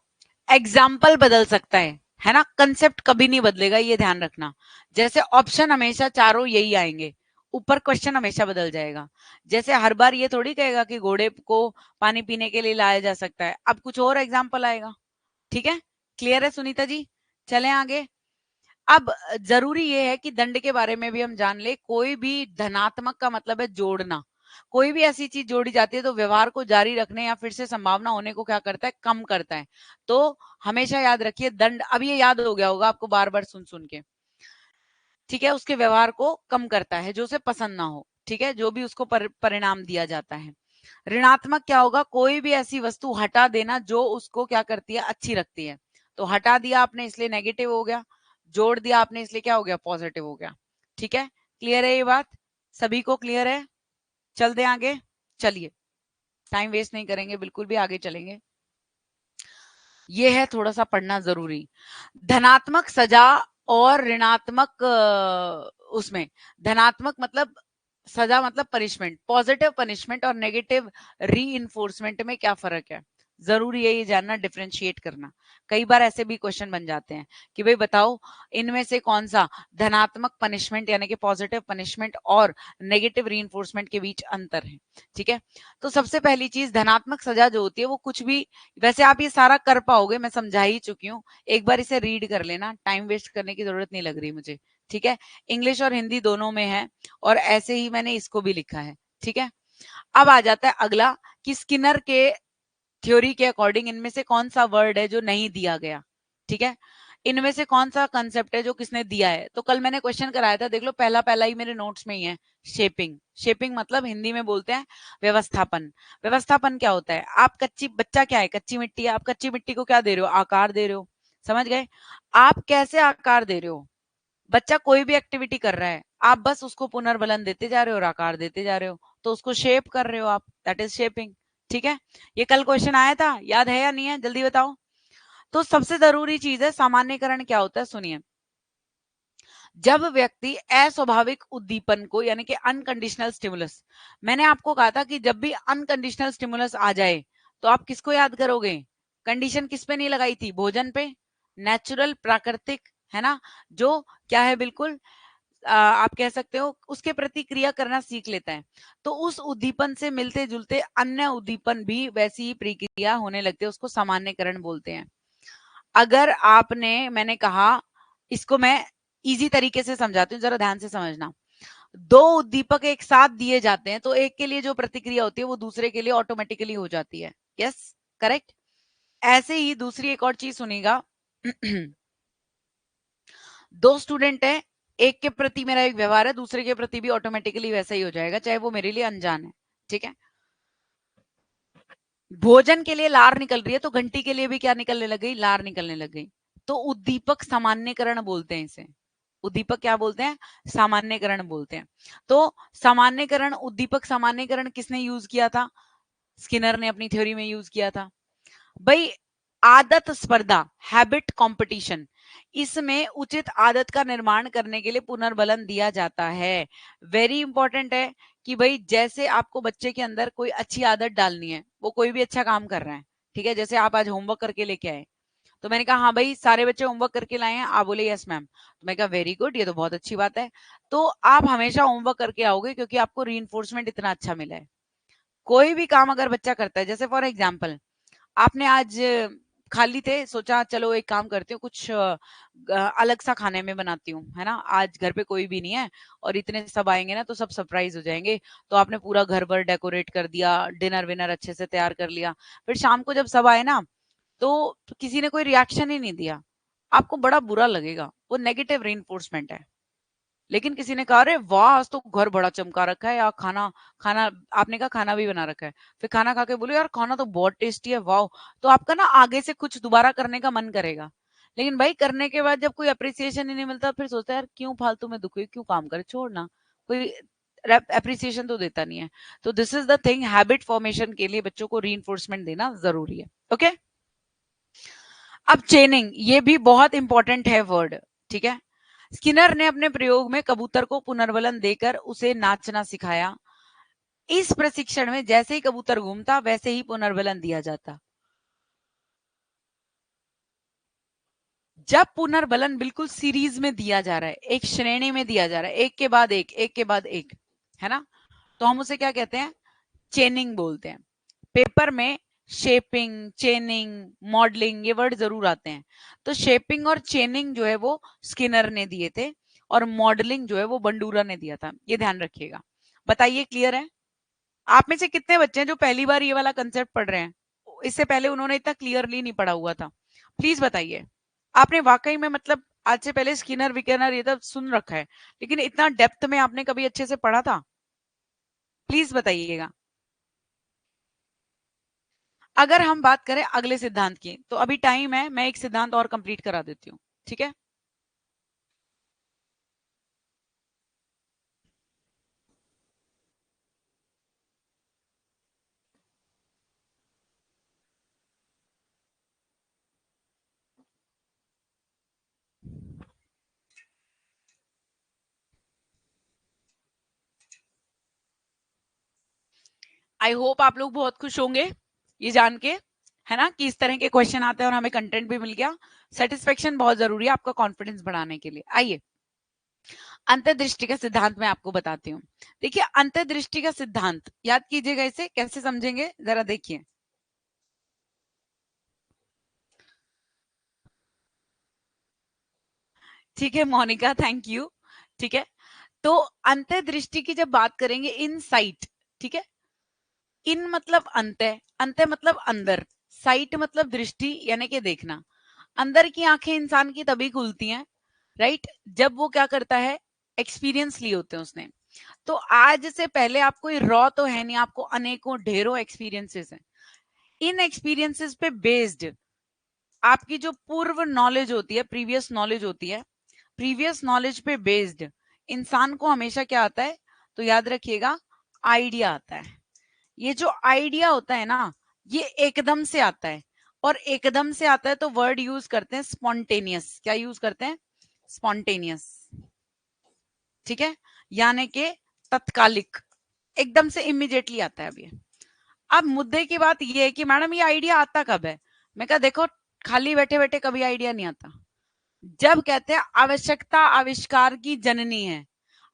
एग्जाम्पल बदल सकता है ना, कंसेप्ट कभी नहीं बदलेगा, ये ध्यान रखना। जैसे ऑप्शन हमेशा चारों यही आएंगे, ऊपर क्वेश्चन हमेशा बदल जाएगा। जैसे हर बार ये थोड़ी कहेगा कि घोड़े को पानी पीने के लिए लाया जा सकता है, अब कुछ और एग्जाम्पल आएगा। ठीक है, क्लियर है सुनीता जी, चलें आगे। अब जरूरी ये है कि दंड के बारे में भी हम जान ले। कोई भी धनात्मक का मतलब है जोड़ना, कोई भी ऐसी चीज जोड़ी जाती है तो व्यवहार को जारी रखने या फिर से संभावना होने को क्या करता है, कम करता है। तो हमेशा याद रखिए दंड, अब ये याद हो गया होगा आपको बार बार सुन सुन के। ठीक है, उसके व्यवहार को कम करता है जो उसे पसंद ना हो। ठीक है, जो भी उसको परिणाम दिया जाता है। ऋणात्मक क्या होगा, कोई भी ऐसी वस्तु हटा देना जो उसको क्या करती है, अच्छी रखती है। तो हटा दिया आपने इसलिए नेगेटिव हो गया, जोड़ दिया आपने इसलिए क्या हो गया, पॉजिटिव हो गया। ठीक है, क्लियर है ये बात, सभी को क्लियर है। चलते हैं आगे, चलिए, टाइम वेस्ट नहीं करेंगे, बिल्कुल भी आगे चलेंगे। ये है थोड़ा सा पढ़ना जरूरी, धनात्मक सजा और ऋणात्मक उसमें, धनात्मक मतलब सजा मतलब पनिशमेंट, पॉजिटिव पनिशमेंट और नेगेटिव री में क्या फर्क है, जरूरी है ये जानना, डिफरेंशिएट करना। कई बार ऐसे भी क्वेश्चन बन जाते हैं कि भाई बताओ इनमें से कौन सा धनात्मक पनिशमेंट यानी कि पॉजिटिव पनिशमेंट और नेगेटिव री के बीच अंतर है। ठीक है, तो सबसे पहली चीज, धनात्मक सजा जो होती है वो कुछ भी, वैसे आप ये सारा कर पाओगे, मैं समझा ही चुकी हूँ, एक बार इसे रीड कर लेना, टाइम वेस्ट करने की जरूरत नहीं लग रही मुझे। ठीक है, इंग्लिश और हिंदी दोनों में है, और ऐसे ही मैंने इसको भी लिखा है। ठीक है, अब आ जाता है अगला कि स्किनर के थ्योरी के अकॉर्डिंग इनमें से कौन सा वर्ड है जो नहीं दिया गया। ठीक है, इनमें से कौन सा कंसेप्ट है जो किसने दिया है। तो कल मैंने क्वेश्चन कराया था, देख लो, पहला पहला ही मेरे नोट्स में ही है, शेपिंग। शेपिंग मतलब हिंदी में बोलते हैं व्यवस्थापन। व्यवस्थापन क्या होता है, आप कच्ची, बच्चा क्या है, कच्ची मिट्टी है, आप कच्ची मिट्टी को क्या दे रहे हो, आकार दे रहे हो। समझ गए, आप कैसे आकार दे रहे हो, बच्चा कोई भी एक्टिविटी कर रहा है, आप बस उसको पुनर्बलन देते जा रहे हो और आकार देते जा रहे हो, तो उसको शेप कर रहे हो आप, दैट इज शेपिंग। ठीक है, ये कल क्वेश्चन आया था, याद है या नहीं है, जल्दी बताओ। तो सबसे जरूरी चीज है सामान्यकरण क्या होता है, सुनिए। जब व्यक्ति अस्वाभाविक उद्दीपन को, यानी कि अनकंडीशनल स्टिमुलस, मैंने आपको कहा था कि जब भी अनकंडीशनल स्टिमुलस आ जाए तो आप किसको याद करोगे, कंडीशन किस पे नहीं लगाई थी, भोजन पे, नेचुरल प्राकृतिक, है ना, जो क्या है बिल्कुल आप कह सकते हो उसके प्रति क्रिया करना सीख लेता है, तो उस उद्दीपन से मिलते जुलते अन्य उद्दीपन भी वैसी ही प्रक्रिया होने लगते हैं, उसको सामान्यकरण बोलते हैं। अगर आपने, मैंने कहा, इसको मैं इजी तरीके से समझाती हूँ, जरा ध्यान से समझना। दो उद्दीपक एक साथ दिए जाते हैं तो एक के लिए जो प्रतिक्रिया होती है वो दूसरे के लिए ऑटोमेटिकली हो जाती है। Yes, correct. ऐसे ही दूसरी एक और चीज सुनिएगा। दो स्टूडेंट है, एक के प्रति मेरा एक व्यवहार है, दूसरे के प्रति भी ऑटोमेटिकली वैसा ही हो जाएगा, चाहे वो मेरे लिए अनजान है। ठीक है, भोजन के लिए लार निकल रही है तो घंटी के लिए भी क्या निकलने लग गई, लार निकलने लग गई। तो उद्दीपक सामान्यकरण बोलते हैं इसे। उद्दीपक क्या बोलते हैं, सामान्यकरण बोलते हैं। तो सामान्यकरण, उद्दीपक सामान्यकरण किसने यूज किया था, स्किनर ने अपनी थ्योरी में यूज किया था। भाई आदत स्पर्धा, हैबिट कंपटीशन, इसमें उचित आदत का निर्माण करने के लिए पुनर्बलन दिया जाता है। वेरी इंपॉर्टेंट है कि भाई जैसे आपको बच्चे के अंदर कोई अच्छी आदत डालनी है, वो कोई भी अच्छा काम कर रहा है, ठीक है, जैसे आप आज होमवर्क करके लेके आए, तो मैंने कहा हाँ भाई सारे बच्चे होमवर्क करके लाए हैं, आप बोले यस मैम, तो मैं कहा वेरी गुड, ये तो बहुत अच्छी बात है। तो आप हमेशा होमवर्क करके आओगे क्योंकि आपको रीइंफोर्समेंट इतना अच्छा मिला है। कोई भी काम अगर बच्चा करता है, जैसे फॉर एग्जाम्पल आपने आज खाली थे, सोचा चलो एक काम करती हूँ, कुछ अलग सा खाने में बनाती हूँ, है ना, आज घर पे कोई भी नहीं है और इतने सब आएंगे ना तो सब सरप्राइज हो जाएंगे। तो आपने पूरा घर भर डेकोरेट कर दिया, डिनर विनर अच्छे से तैयार कर लिया। फिर शाम को जब सब आए ना तो किसी ने कोई रिएक्शन ही नहीं दिया, आपको बड़ा बुरा लगेगा, वो नेगेटिव रीइंफोर्समेंट है। लेकिन किसी ने कहा अरे वाह आज तो घर बड़ा चमका रखा है यार, खाना खाना आपने कहा खाना भी बना रखा है, फिर खाना खा के बोले यार खाना तो बहुत टेस्टी है, वाह। तो आपका ना आगे से कुछ दोबारा करने का मन करेगा। लेकिन भाई करने के बाद जब कोई अप्रिसिएशन ही नहीं मिलता, फिर सोचता है यार क्यों फालतू में दुखी, क्यों काम करे, छोड़ना, कोई अप्रिसिएशन तो देता नहीं है। तो this is the thing, habit formation के लिए बच्चों को रीइंफोर्समेंट देना जरूरी है। ओके, अब चेनिंग, ये भी बहुत इंपॉर्टेंट है वर्ड, ठीक है। स्किनर ने अपने प्रयोग में कबूतर को पुनर्बलन देकर उसे नाचना सिखाया। इस प्रशिक्षण में जैसे ही कबूतर घूमता वैसे ही पुनर्बलन दिया जाता। जब पुनर्बलन बिल्कुल सीरीज में दिया जा रहा है, एक श्रेणी में दिया जा रहा है, एक के बाद एक के बाद एक, है ना, तो हम उसे क्या कहते हैं, चेनिंग बोलते हैं। पेपर में शेपिंग, चेनिंग, मॉडलिंग ये वर्ड जरूर आते हैं। तो शेपिंग और चेनिंग जो है वो स्किनर ने दिए थे और मॉडलिंग जो है वो बंडूरा ने दिया था, ये ध्यान रखिएगा। बताइए क्लियर है? आप में से कितने बच्चे हैं जो पहली बार ये वाला कंसेप्ट पढ़ रहे हैं, इससे पहले उन्होंने इतना क्लियरली नहीं पढ़ा हुआ था? प्लीज बताइए। आपने वाकई में मतलब आज से पहले स्किनर विकिनर ये सब सुन रखा है, लेकिन इतना डेप्थ में आपने कभी अच्छे से पढ़ा था? प्लीज बताइएगा। अगर हम बात करें अगले सिद्धांत की, तो अभी टाइम है, मैं एक सिद्धांत और कंप्लीट करा देती हूँ, ठीक है। आई होप आप लोग बहुत खुश होंगे ये जान के, है ना, कि इस तरह के क्वेश्चन आते हैं और हमें कंटेंट भी मिल गया। सेटिस्फेक्शन बहुत जरूरी है आपका कॉन्फिडेंस बढ़ाने के लिए। आइए अंतर्दृष्टि का सिद्धांत मैं आपको बताती हूँ। देखिए अंतर्दृष्टि का सिद्धांत याद कीजिएगा, इसे कैसे समझेंगे जरा देखिए। ठीक है मोनिका, थैंक यू। ठीक है, तो अंतर्दृष्टि की जब बात करेंगे, इनसाइट, ठीक है, इन मतलब अंत, अंत मतलब अंदर, साइट मतलब दृष्टि यानी कि देखना। अंदर की आंखें इंसान की तभी खुलती हैं, राइट, जब वो क्या करता है, एक्सपीरियंस लिए होते हैं उसने। तो आज से पहले आप कोई रॉ तो है नहीं, आपको अनेकों ढेरों एक्सपीरियंसेस हैं। इन एक्सपीरियंसेस पे बेस्ड आपकी जो पूर्व नॉलेज होती है, प्रीवियस नॉलेज होती है, प्रीवियस नॉलेज पे बेस्ड इंसान को हमेशा क्या आता है, तो याद रखिएगा आइडिया आता है। ये जो आइडिया होता है ना, ये एकदम से आता है, और एकदम से आता है तो वर्ड यूज करते हैं स्पॉन्टेनियस। क्या यूज करते हैं? स्पॉन्टेनियस, ठीक है, यानी कि तत्कालिक, एकदम से इमीडिएटली आता है। अभी अब मुद्दे की बात ये है कि मैडम ये आइडिया आता कब है? मैं कहा देखो खाली बैठे बैठे कभी आइडिया नहीं आता। जब कहते हैं आवश्यकता आविष्कार की जननी है,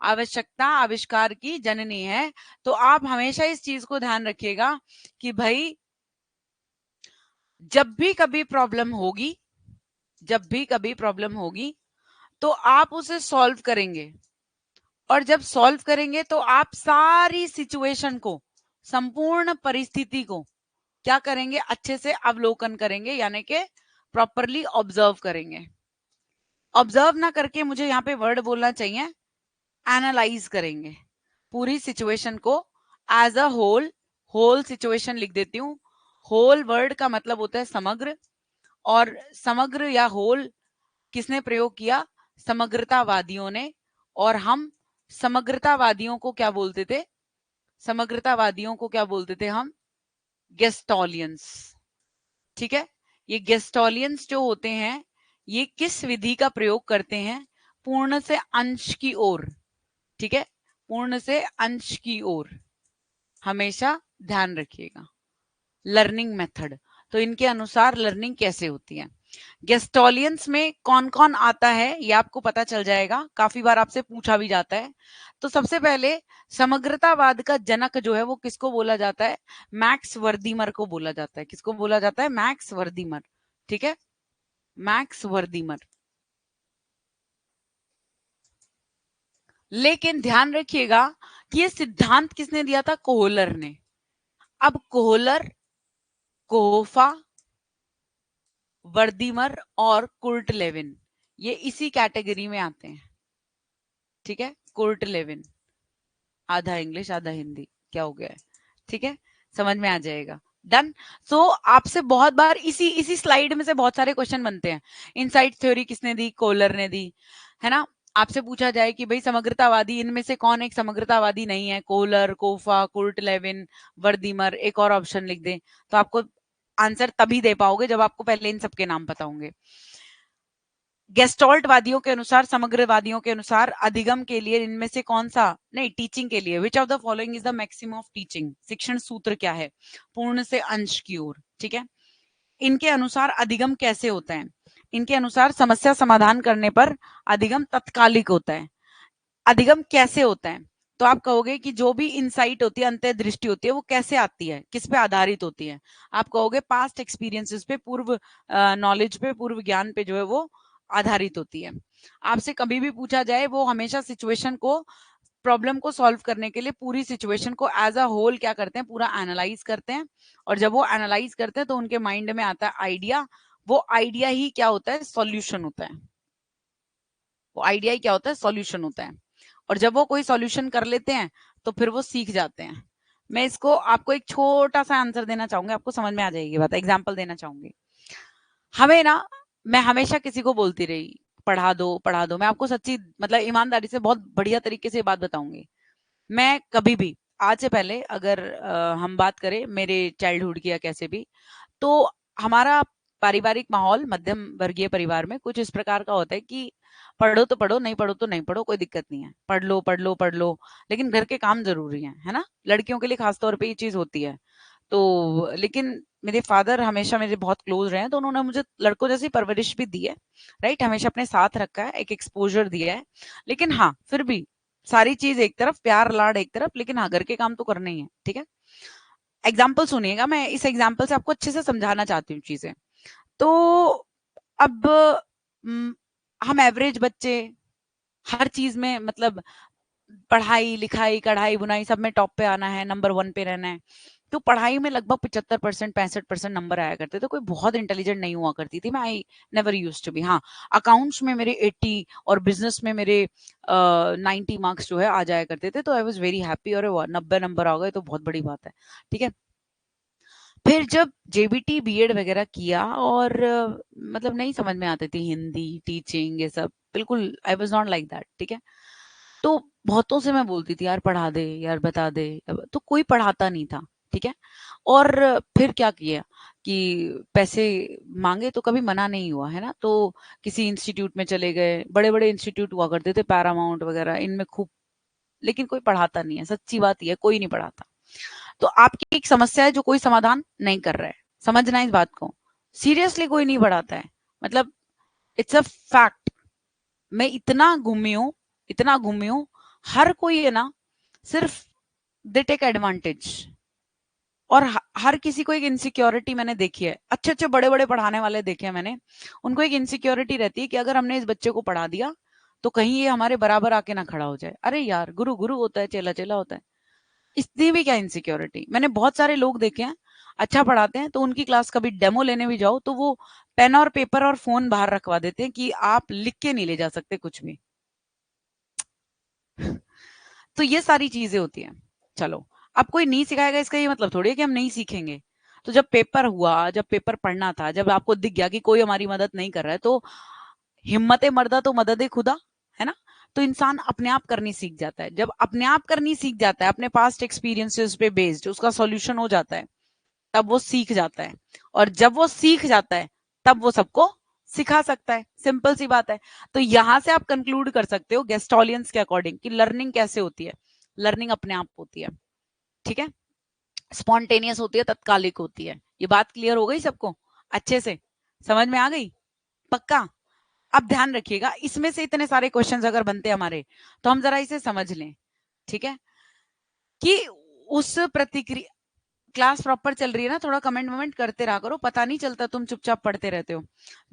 आवश्यकता आविष्कार की जननी है। तो आप हमेशा इस चीज को ध्यान रखिएगा कि भाई जब भी कभी प्रॉब्लम होगी, जब भी कभी प्रॉब्लम होगी तो आप उसे सॉल्व करेंगे, और जब सॉल्व करेंगे तो आप सारी सिचुएशन को, संपूर्ण परिस्थिति को क्या करेंगे, अच्छे से अवलोकन करेंगे, यानी कि प्रॉपरली ऑब्जर्व करेंगे। ऑब्जर्व ना करके मुझे यहाँ पे वर्ड बोलना चाहिए, एनालाइज करेंगे पूरी सिचुएशन को as a whole. Whole situation लिख देती हूँ। होल वर्ड का मतलब होता है समग्र, और समग्र या होल किसने प्रयोग किया, समग्रतावादियों ने। और हम समग्रतावादियों को क्या बोलते थे, समग्रतावादियों को क्या बोलते थे हम, गेस्टोलियंस। ठीक है, ये गेस्टोलियंस जो होते हैं ये किस विधि का प्रयोग करते हैं, पूर्ण से अंश की ओर। ठीक है, पूर्ण से अंश की ओर हमेशा ध्यान रखिएगा। लर्निंग मेथड, तो इनके अनुसार लर्निंग कैसे होती है। गेस्टोलियंस में कौन कौन आता है ये आपको पता चल जाएगा, काफी बार आपसे पूछा भी जाता है। तो सबसे पहले समग्रतावाद का जनक जो है वो किसको बोला जाता है, मैक्स वर्दीमर को बोला जाता है। किसको बोला जाता है, मैक्स वर्दीमर। ठीक है, मैक्स वर्दीमर। लेकिन ध्यान रखिएगा कि ये सिद्धांत किसने दिया था, कोहलर ने। अब कोहलर, कोहोफा, वर्दीमर और कुर्ट लेविन ये इसी कैटेगरी में आते हैं। ठीक है, कुर्ट लेविन, आधा इंग्लिश आधा हिंदी, क्या हो गया है, ठीक है, समझ में आ जाएगा। डन। सो आपसे बहुत बार इसी इसी स्लाइड में से बहुत सारे क्वेश्चन बनते हैं। इनसाइट थ्योरी किसने दी, कोहलर ने दी, है ना। आपसे पूछा जाए कि भाई समग्रतावादी इनमें से कौन एक समग्रतावादी नहीं है, कोहलर, कोफा, कुर्ट लेविन, वर्दीमर, एक और ऑप्शन लिख दें, तो आपको आंसर तभी दे पाओगे जब आपको पहले इन सबके नाम पता होंगे। गेस्टोल्ट वादियों के अनुसार, समग्रवादियों के अनुसार अधिगम के लिए इनमें से कौन सा, नहीं टीचिंग के लिए, which of the following is the maximum of teaching, शिक्षण सूत्र क्या है, पूर्ण से अंश की ओर। ठीक है, इनके अनुसार अधिगम कैसे होता है, इनके अनुसार समस्या समाधान करने पर अधिगम तत्कालिक होता है। अधिगम कैसे होता है, तो आप कहोगे कि जो भी इंसाइट होती है, अंतर्दृष्टि होती है, वो कैसे आती है, किस पे आधारित होती है, आप कहोगे पास्ट एक्सपीरियंसेस पे, पूर्व नॉलेज पे, पूर्व ज्ञान पे जो है वो आधारित होती है। आपसे कभी भी पूछा जाए, वो हमेशा सिचुएशन को, प्रॉब्लम को सॉल्व करने के लिए पूरी सिचुएशन को एज अ होल क्या करते हैं, पूरा एनालाइज करते हैं। और जब वो एनालाइज करते हैं तो उनके माइंड में आता है आइडिया, वो आइडिया ही क्या होता है, सॉल्यूशन होता है। वो आइडिया ही क्या होता है, सॉल्यूशन होता है। और जब वो कोई सॉल्यूशन कर लेते हैं तो फिर वो सीख जाते हैं। मैं इसको आपको एक छोटा सा आंसर देना चाहूंगी, आपको समझ में आ जाएगी बात, एग्जाम्पल देना चाहूंगी। हमें ना, मैं हमेशा किसी को बोलती रही पढ़ा दो पढ़ा दो, मैं आपको सच्ची मतलब ईमानदारी से बहुत बढ़िया तरीके से बात बताऊंगी। मैं कभी भी, आज से पहले अगर हम बात करें मेरे चाइल्डहुड की या कैसे भी, तो हमारा पारिवारिक माहौल मध्यम वर्गीय परिवार में कुछ इस प्रकार का होता है कि पढ़ो तो पढ़ो, नहीं पढ़ो तो नहीं पढ़ो, कोई दिक्कत नहीं है, पढ़ लो पढ़ लो पढ़ लो, लेकिन घर के काम जरूरी है ना, लड़कियों के लिए खासतौर पे ये चीज होती है। तो लेकिन मेरे फादर हमेशा मेरे बहुत क्लोज रहे हैं, तो उन्होंने मुझे लड़कों जैसी परवरिश भी दी है, राइट, हमेशा अपने साथ रखा है, एक एक्सपोजर दिया है। लेकिन हाँ, फिर भी सारी चीज एक तरफ, प्यार लाड एक तरफ, लेकिन हाँ घर के काम तो करने ही है। ठीक है, एग्जाम्पल सुनिएगा, मैं इस एग्जाम्पल से आपको अच्छे से समझाना चाहती हूँ चीजें। तो अब हम एवरेज बच्चे, हर चीज में मतलब पढ़ाई लिखाई कढ़ाई बुनाई सब में टॉप पे आना है, नंबर 1 पे रहना है। तो पढ़ाई में लगभग 75% 65% नंबर आया करते थे, कोई बहुत इंटेलिजेंट नहीं हुआ करती थी मैं, I never use to be. हाँ, अकाउंट्स में मेरे 80 और बिजनेस में मेरे 90 मार्क्स जो है आ जाया करते थे, तो आई वॉज वेरी हैप्पी, और 90 नंबर आ गए तो बहुत बड़ी बात है। ठीक है, फिर जब जेबीटी बीएड वगैरह किया और मतलब नहीं समझ में आती थी हिंदी टीचिंग ये सब, बिल्कुल I was not like that. ठीक है, तो बहुतों से मैं बोलती थी यार पढ़ा दे यार बता दे, तो कोई पढ़ाता नहीं था। ठीक है, और फिर क्या किया कि पैसे मांगे तो कभी मना नहीं हुआ, है ना, तो किसी इंस्टीट्यूट में चले गए, बड़े बड़े इंस्टीट्यूट हुआ करते थे, पैरामाउंट वगैरह, इनमें खूब, लेकिन कोई पढ़ाता नहीं है, सच्ची बात यह है, कोई नहीं पढ़ाता। तो आपकी एक समस्या है जो कोई समाधान नहीं कर रहा है, समझना इस बात को, सीरियसली कोई नहीं बढ़ाता है, मतलब इट्स अ फैक्ट। मैं इतना घूमी हूं, इतना घूमी हूं, हर कोई है ना, सिर्फ दे टेक एडवांटेज। और हर किसी को एक इनसिक्योरिटी मैंने देखी है, अच्छे अच्छे बड़े बड़े पढ़ाने वाले देखे हैं मैंने, उनको एक इनसिक्योरिटी रहती है कि अगर हमने इस बच्चे को पढ़ा दिया तो कहीं ये हमारे बराबर आके ना खड़ा हो जाए। अरे यार, गुरु गुरु होता है, चेला चेला होता है, इतनी भी क्या इनसिक्योरिटी। मैंने बहुत सारे लोग देखे हैं अच्छा पढ़ाते हैं, तो उनकी क्लास कभी डेमो लेने भी जाओ तो वो पेन और पेपर और फोन बाहर रखवा देते हैं कि आप लिख के नहीं ले जा सकते कुछ भी। तो ये सारी चीजें होती हैं। चलो, अब कोई नहीं सिखाएगा इसका ये मतलब थोड़ी है कि हम नहीं सीखेंगे। तो जब पेपर हुआ, जब पेपर पढ़ना था, जब आपको दिख गया कि कोई हमारी मदद नहीं कर रहा है, तो हिम्मत मर्दा तो मदद खुदा, है ना। तो इंसान अपने आप करनी सीख जाता है। जब अपने आप करनी सीख जाता है, अपने पास्ट एक्सपीरियंसेस पे बेस्ड उसका सॉल्यूशन हो जाता है, तब वो सीख जाता है। और जब वो सीख जाता है, तब वो सबको सिखा सकता है। सिंपल सी बात है। तो यहां से आप कंक्लूड कर सकते हो गेस्टोलियंस के अकॉर्डिंग कि लर्निंग कैसे होती है। लर्निंग अपने आप होती है, ठीक है, स्पॉन्टेनियस होती है, तत्कालिक होती है। ये बात क्लियर हो गई सबको, अच्छे से समझ में आ गई, पक्का। अब ध्यान रखिएगा, इसमें से इतने सारे क्वेश्चंस अगर बनते हैं हमारे, तो हम जरा इसे समझ लें, ठीक है, कि उस प्रतिक्रिया, क्लास प्रॉपर चल रही है ना, थोड़ा कमेंट वमेंट करते रहा करो, पता नहीं चलता तुम चुपचाप पढ़ते रहते हो।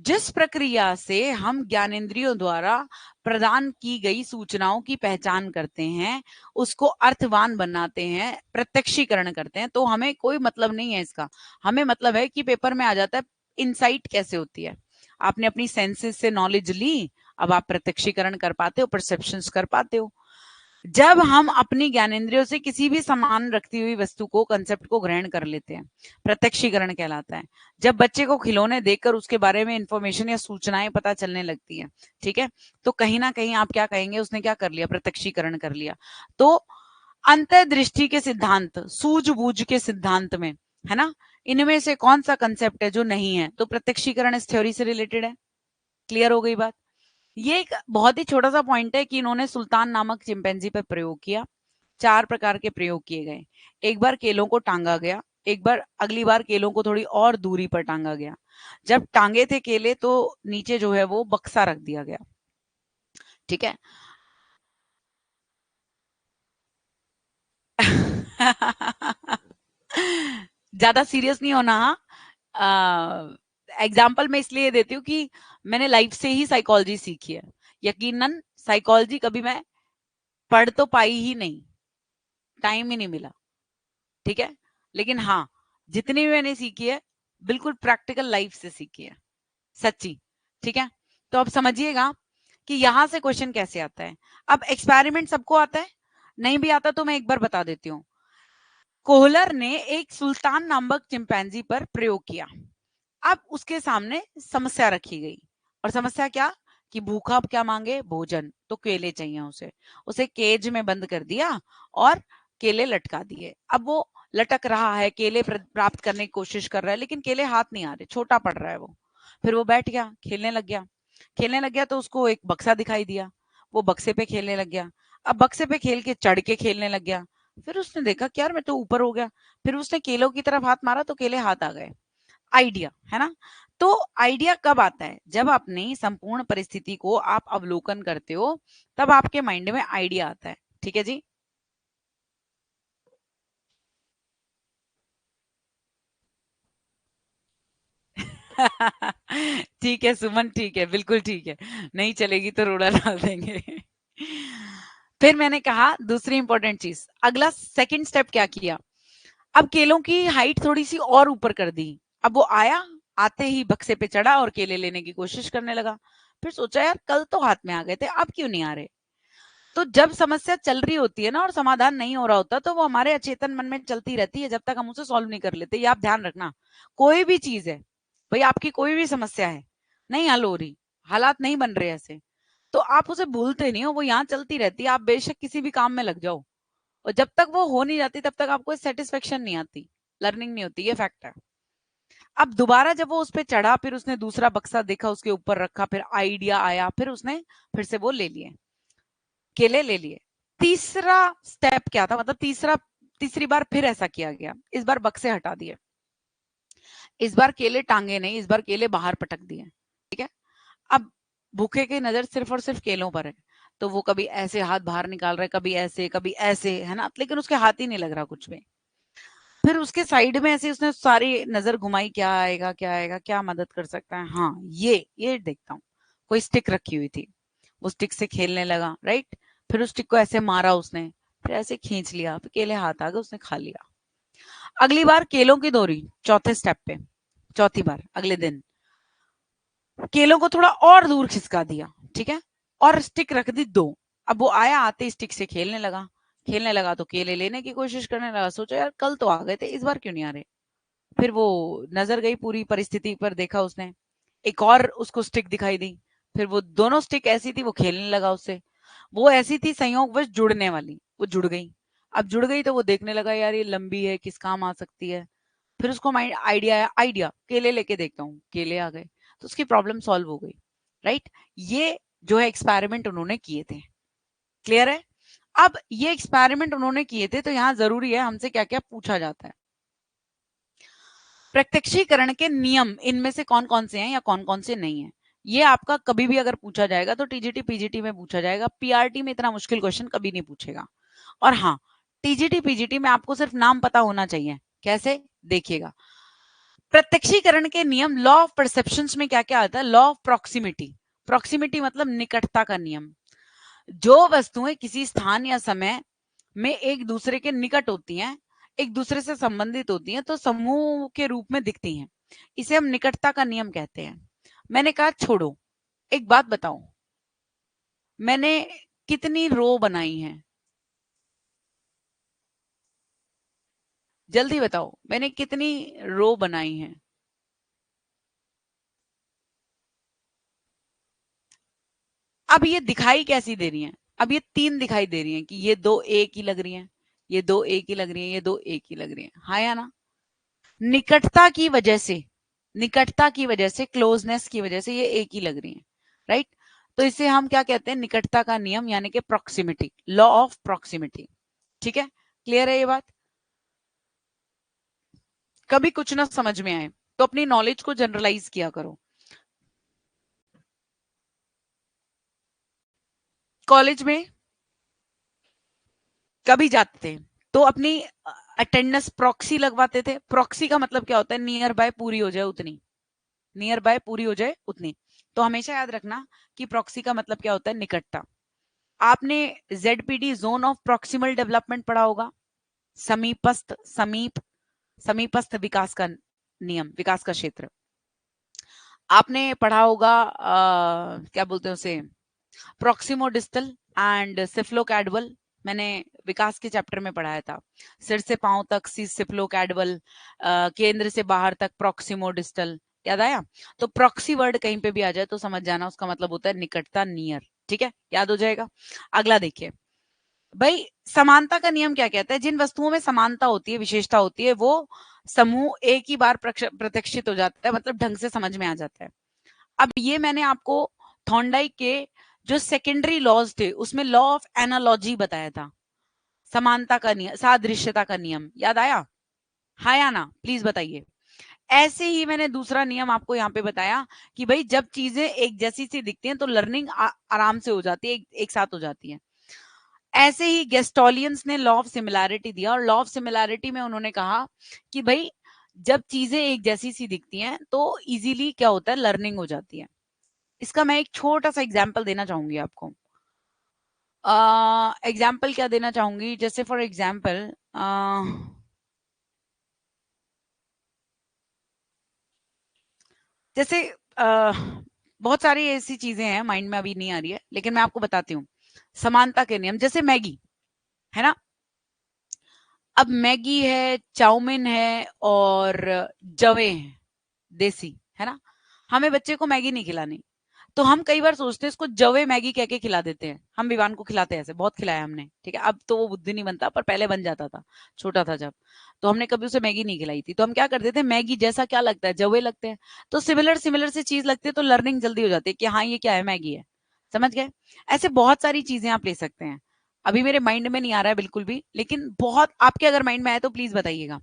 जिस प्रक्रिया से हम ज्ञानेंद्रियों द्वारा प्रदान की गई सूचनाओं की पहचान करते हैं, उसको अर्थवान बनाते हैं, प्रत्यक्षीकरण करते हैं, तो हमें कोई मतलब नहीं है इसका। हमें मतलब है कि पेपर में आ जाता है इंसाइट कैसे होती है। आपने अपनी सेंसेस से नॉलेज ली, अब आप प्रत्यक्षीकरण कर पाते हो, परसेप्शंस कर पाते हो। जब हम अपनी ज्ञानेंद्रियों से किसी भी समान रखती हुई वस्तु को, कंसेप्ट को ग्रहण कर लेते हैं, प्रत्यक्षीकरण कहलाता है। जब बच्चे को खिलौने देखकर उसके बारे में इंफॉर्मेशन या सूचनाएं पता चलने लगती है, ठीक है, तो कहीं ना कहीं आप क्या कहेंगे, उसने क्या कर लिया, प्रत्यक्षीकरण कर लिया। तो अंतर्दृष्टि के सिद्धांत, सूझबूझ के सिद्धांत में, है ना, इनमें से कौन सा कंसेप्ट है जो नहीं है, तो प्रत्यक्षीकरण इस थ्योरी से रिलेटेड है। क्लियर हो गई बात। ये एक बहुत ही छोटा सा पॉइंट है कि इन्होंने सुल्तान नामक चिंपैंजी पर प्रयोग किया। 4 प्रकार के प्रयोग किए गए। एक बार केलों को टांगा गया, एक बार, अगली बार केलों को थोड़ी और दूरी पर टांगा गया। जब टांगे थे केले तो नीचे जो है वो बक्सा रख दिया गया, ठीक है। ज्यादा सीरियस नहीं होना, हाँ। एग्जाम्पल मैं इसलिए देती हूँ कि मैंने लाइफ से ही साइकोलॉजी सीखी है। यकीनन साइकोलॉजी कभी मैं पढ़ तो पाई ही नहीं, टाइम ही नहीं मिला, ठीक है। लेकिन हाँ, जितनी भी मैंने सीखी है, बिल्कुल प्रैक्टिकल लाइफ से सीखी है, सच्ची, ठीक है। तो अब समझिएगा कि यहां से क्वेश्चन कैसे आता है। अब एक्सपेरिमेंट सबको आता है, नहीं भी आता तो मैं एक बार बता देती हूँ। कोहलर ने एक सुल्तान नामक चिंपैंजी पर प्रयोग किया। अब उसके सामने समस्या रखी गई, और समस्या क्या, कि भूखा क्या मांगे, भोजन, तो केले चाहिए उसे। उसे केज में बंद कर दिया और केले लटका दिए। अब वो लटक रहा है, केले प्राप्त करने की कोशिश कर रहा है, लेकिन केले हाथ नहीं आ रहे, छोटा पड़ रहा है वो। फिर वो बैठ गया, खेलने लग गया। खेलने लग गया तो उसको एक बक्सा दिखाई दिया, वो बक्से पे खेलने लग गया। अब बक्से पे खेल के चढ़ के खेलने लग गया। फिर उसने देखा कि यार मैं तो ऊपर हो गया। फिर उसने केलों की तरफ हाथ मारा तो केले हाथ आ गए। आइडिया, है ना। तो आइडिया कब आता है, जब अपनी संपूर्ण परिस्थिति को आप अवलोकन करते हो, तब आपके माइंड में आइडिया आता है, ठीक है जी। ठीक है सुमन, ठीक है, बिल्कुल ठीक है। नहीं चलेगी तो रोड़ा डाल देंगे। फिर मैंने कहा दूसरी इंपॉर्टेंट चीज, अगला सेकंड स्टेप क्या किया, अब केलों की हाइट थोड़ी सी और ऊपर कर दी। अब वो आया, आते ही बक्से पे चढ़ा और केले लेने की कोशिश करने लगा। फिर सोचा यार कल तो हाथ में आ गए थे, अब क्यों नहीं आ रहे। तो जब समस्या चल रही होती है ना और समाधान नहीं हो रहा होता, तो वो हमारे अचेतन मन में चलती रहती है जब तक हम उसे सॉल्व नहीं कर लेते। ये आप ध्यान रखना। कोई भी चीज है, भाई आपकी कोई भी समस्या है, नहीं हल हो रही, हालात नहीं बन रहे ऐसे, तो आप उसे भूलते नहीं हो, वो यहाँ चलती रहती है। आप बेशक किसी भी काम में लग जाओ, और जब तक वो हो नहीं जाती तब तक आपको सेटिस्फेक्शन नहीं आती, लर्निंग नहीं होती, ये फैक्ट है। अब दोबारा जब वो उस पर चढ़ा, फिर उसने दूसरा बक्सा देखा, उसके ऊपर रखा, फिर आइडिया आया, फिर उसने फिर से वो ले लिए, केले ले लिए। तीसरा स्टेप क्या था, मतलब तीसरी बार फिर ऐसा किया गया, इस बार बक्से हटा दिए, इस बार केले टांगे नहीं, इस बार केले बाहर पटक दिए, ठीक है। अब भूखे की नजर सिर्फ और सिर्फ केलों पर है, तो वो कभी ऐसे हाथ बाहर निकाल रहा है, कभी ऐसे, है ना, लेकिन उसके हाथ ही नहीं लग रहा कुछ भी। फिर उसके साइड में ऐसे उसने सारी नजर घुमाई, क्या आएगा क्या आएगा, क्या मदद कर सकता है, हाँ ये देखता हूँ। कोई स्टिक रखी हुई थी, वो स्टिक से खेलने लगा, राइट। फिर उस स्टिक को ऐसे मारा उसने, फिर ऐसे खींच लिया, फिर केले हाथ आ गए, उसने खा लिया। अगली बार केलों की दोरी, चौथे स्टेप पे, चौथी बार अगले दिन केलों को थोड़ा और दूर खिसका दिया, ठीक है, और स्टिक रख दी 2। अब वो आया, आते स्टिक से खेलने लगा तो केले लेने की कोशिश करने लगा। सोचा यार कल तो आ गए थे, इस बार क्यों नहीं आ रहे। फिर वो नजर गई पूरी परिस्थिति पर, देखा उसने, एक और उसको स्टिक दिखाई दी। फिर वो दोनों स्टिक ऐसी थी, वो खेलने लगा उससे। वो ऐसी थी संयोगवश जुड़ने वाली, वो जुड़ गई। अब जुड़ गई तो वो देखने लगा, यार ये लंबी है, किस काम आ सकती है। फिर उसको माइंड आइडिया आया, आइडिया केले लेके देखता हूँ, केले आ गए, तो उसकी प्रॉब्लम सॉल्व हो गई, राइट। ये जो है एक्सपेरिमेंट उन्होंने किए थे, क्लियर है। अब ये एक्सपेरिमेंट उन्होंने किए थे, तो यहाँ जरूरी है हमसे क्या क्या पूछा जाता है। प्रत्यक्षीकरण के नियम इनमें से कौन कौन से हैं या कौन कौन से नहीं है, ये आपका कभी भी अगर पूछा जाएगा तो टीजीटी पीजीटी में पूछा जाएगा। पीआरटी में इतना मुश्किल क्वेश्चन कभी नहीं पूछेगा। और हाँ, टीजीटी पीजीटी में आपको सिर्फ नाम पता होना चाहिए। कैसे, देखिएगा, प्रत्यक्षीकरण के नियम, लॉ ऑफ परसेप्शन में क्या क्या आता है। लॉ ऑफ प्रॉक्सिमिटी, प्रॉक्सिमिटी मतलब निकटता का नियम। जो वस्तुएं किसी स्थान या समय में एक दूसरे के निकट होती हैं, एक दूसरे से संबंधित होती हैं, तो समूह के रूप में दिखती हैं, इसे हम निकटता का नियम कहते हैं। मैंने कहा छोड़ो, एक बात बताओ, मैंने कितनी रो बनाई है, जल्दी बताओ, मैंने कितनी रो बनाई है। अब ये दिखाई कैसी दे रही हैं, अब ये 3 दिखाई दे रही हैं कि ये 2 एक ही लग रही हैं, ये 2 एक ही लग रही हैं, ये 2 एक ही लग रही हैं, हाँ या ना। निकटता की वजह से, निकटता की वजह से, क्लोजनेस की वजह से ये एक ही लग रही हैं, राइट। तो इसे हम क्या कहते हैं, निकटता का नियम, यानी कि प्रॉक्सिमिटी, लॉ ऑफ प्रॉक्सिमिटी। ठीक है, क्लियर है ये बात। कभी कुछ ना समझ में आए तो अपनी नॉलेज को जनरलाइज किया करो। कॉलेज में कभी जाते थे तो अपनी अटेंडेंस प्रॉक्सी लगवाते थे। प्रॉक्सी का मतलब क्या होता है, नियर बाय पूरी हो जाए उतनी, नियर बाय पूरी हो जाए उतनी। तो हमेशा याद रखना कि प्रॉक्सी का मतलब क्या होता है, निकटता। आपने ZPD, zone of proximal development पढ़ा होगा, समीपस्थ, समीपस्थ विकास का नियम, विकास का क्षेत्र। आपने पढ़ा होगा क्या बोलते हैं उसे, प्रॉक्सिमो डिस्टल एंड सिफ्लोकैडवल। मैंने विकास के चैप्टर में पढ़ाया था, सिर से पांव तक सिफ्लोकैडवल, केंद्र से बाहर तक प्रॉक्सिमो डिस्टल। याद आया। तो प्रॉक्सी वर्ड कहीं पे भी आ जाए तो समझ जाना उसका मतलब होता है निकटता, नियर। ठीक है, याद हो जाएगा। अगला देखिए भाई, समानता का नियम क्या कहता है, जिन वस्तुओं में समानता होती है, विशेषता होती है, वो समूह एक ही बार प्रत्यक्षित हो जाता है, मतलब ढंग से समझ में आ जाता है। अब ये मैंने आपको थॉर्नडाइक के जो सेकेंडरी लॉज थे उसमें लॉ ऑफ एनालॉजी बताया था, समानता का नियम, सादृश्यता का नियम, याद आया, हाँ या ना, प्लीज बताइए। ऐसे ही मैंने दूसरा नियम आपको यहाँ पे बताया कि भाई जब चीजें एक जैसी सी दिखती हैं तो लर्निंग आराम से हो जाती है, एक साथ हो जाती है। ऐसे ही गेस्टोलियंस ने लॉ ऑफ सिमिलैरिटी दिया, और लॉ ऑफ सिमिलैरिटी में उन्होंने कहा कि भाई जब चीजें एक जैसी सी दिखती हैं तो इजीली क्या होता है, लर्निंग हो जाती है। इसका मैं एक छोटा सा एग्जाम्पल देना चाहूंगी आपको। एग्जाम्पल क्या देना चाहूंगी, जैसे फॉर एग्जाम्पल जैसे बहुत सारी ऐसी चीजें हैं, माइंड में अभी नहीं आ रही है, लेकिन मैं आपको बताती हूँ। समानता के नियम, जैसे मैगी है ना, अब मैगी है, चाउमीन है, और जवे हैं देसी, है ना। हमें बच्चे को मैगी नहीं खिलानी, तो हम कई बार सोचते हैं इसको जवे मैगी कह के खिला देते हैं। हम विवान को खिलाते हैं, ऐसे बहुत खिलाया हमने, ठीक है। अब तो वो बुद्धि नहीं बनता, पर पहले बन जाता था, छोटा था जब। तो हमने कभी उसे मैगी नहीं खिलाई थी, तो हम क्या करते थे, मैगी जैसा क्या लगता है, जवे लगते हैं, तो सिमिलर सिमिलर से चीज लगती है, तो लर्निंग जल्दी हो जाती है कि हाँ ये क्या है, मैगी है। समझ गए। ऐसे बहुत सारी चीजें आप ले सकते हैं। अभी मेरे माइंड में नहीं आ रहा है बिल्कुल भी, लेकिन बहुत आपके अगर माइंड में आए तो प्लीज बताइएगा।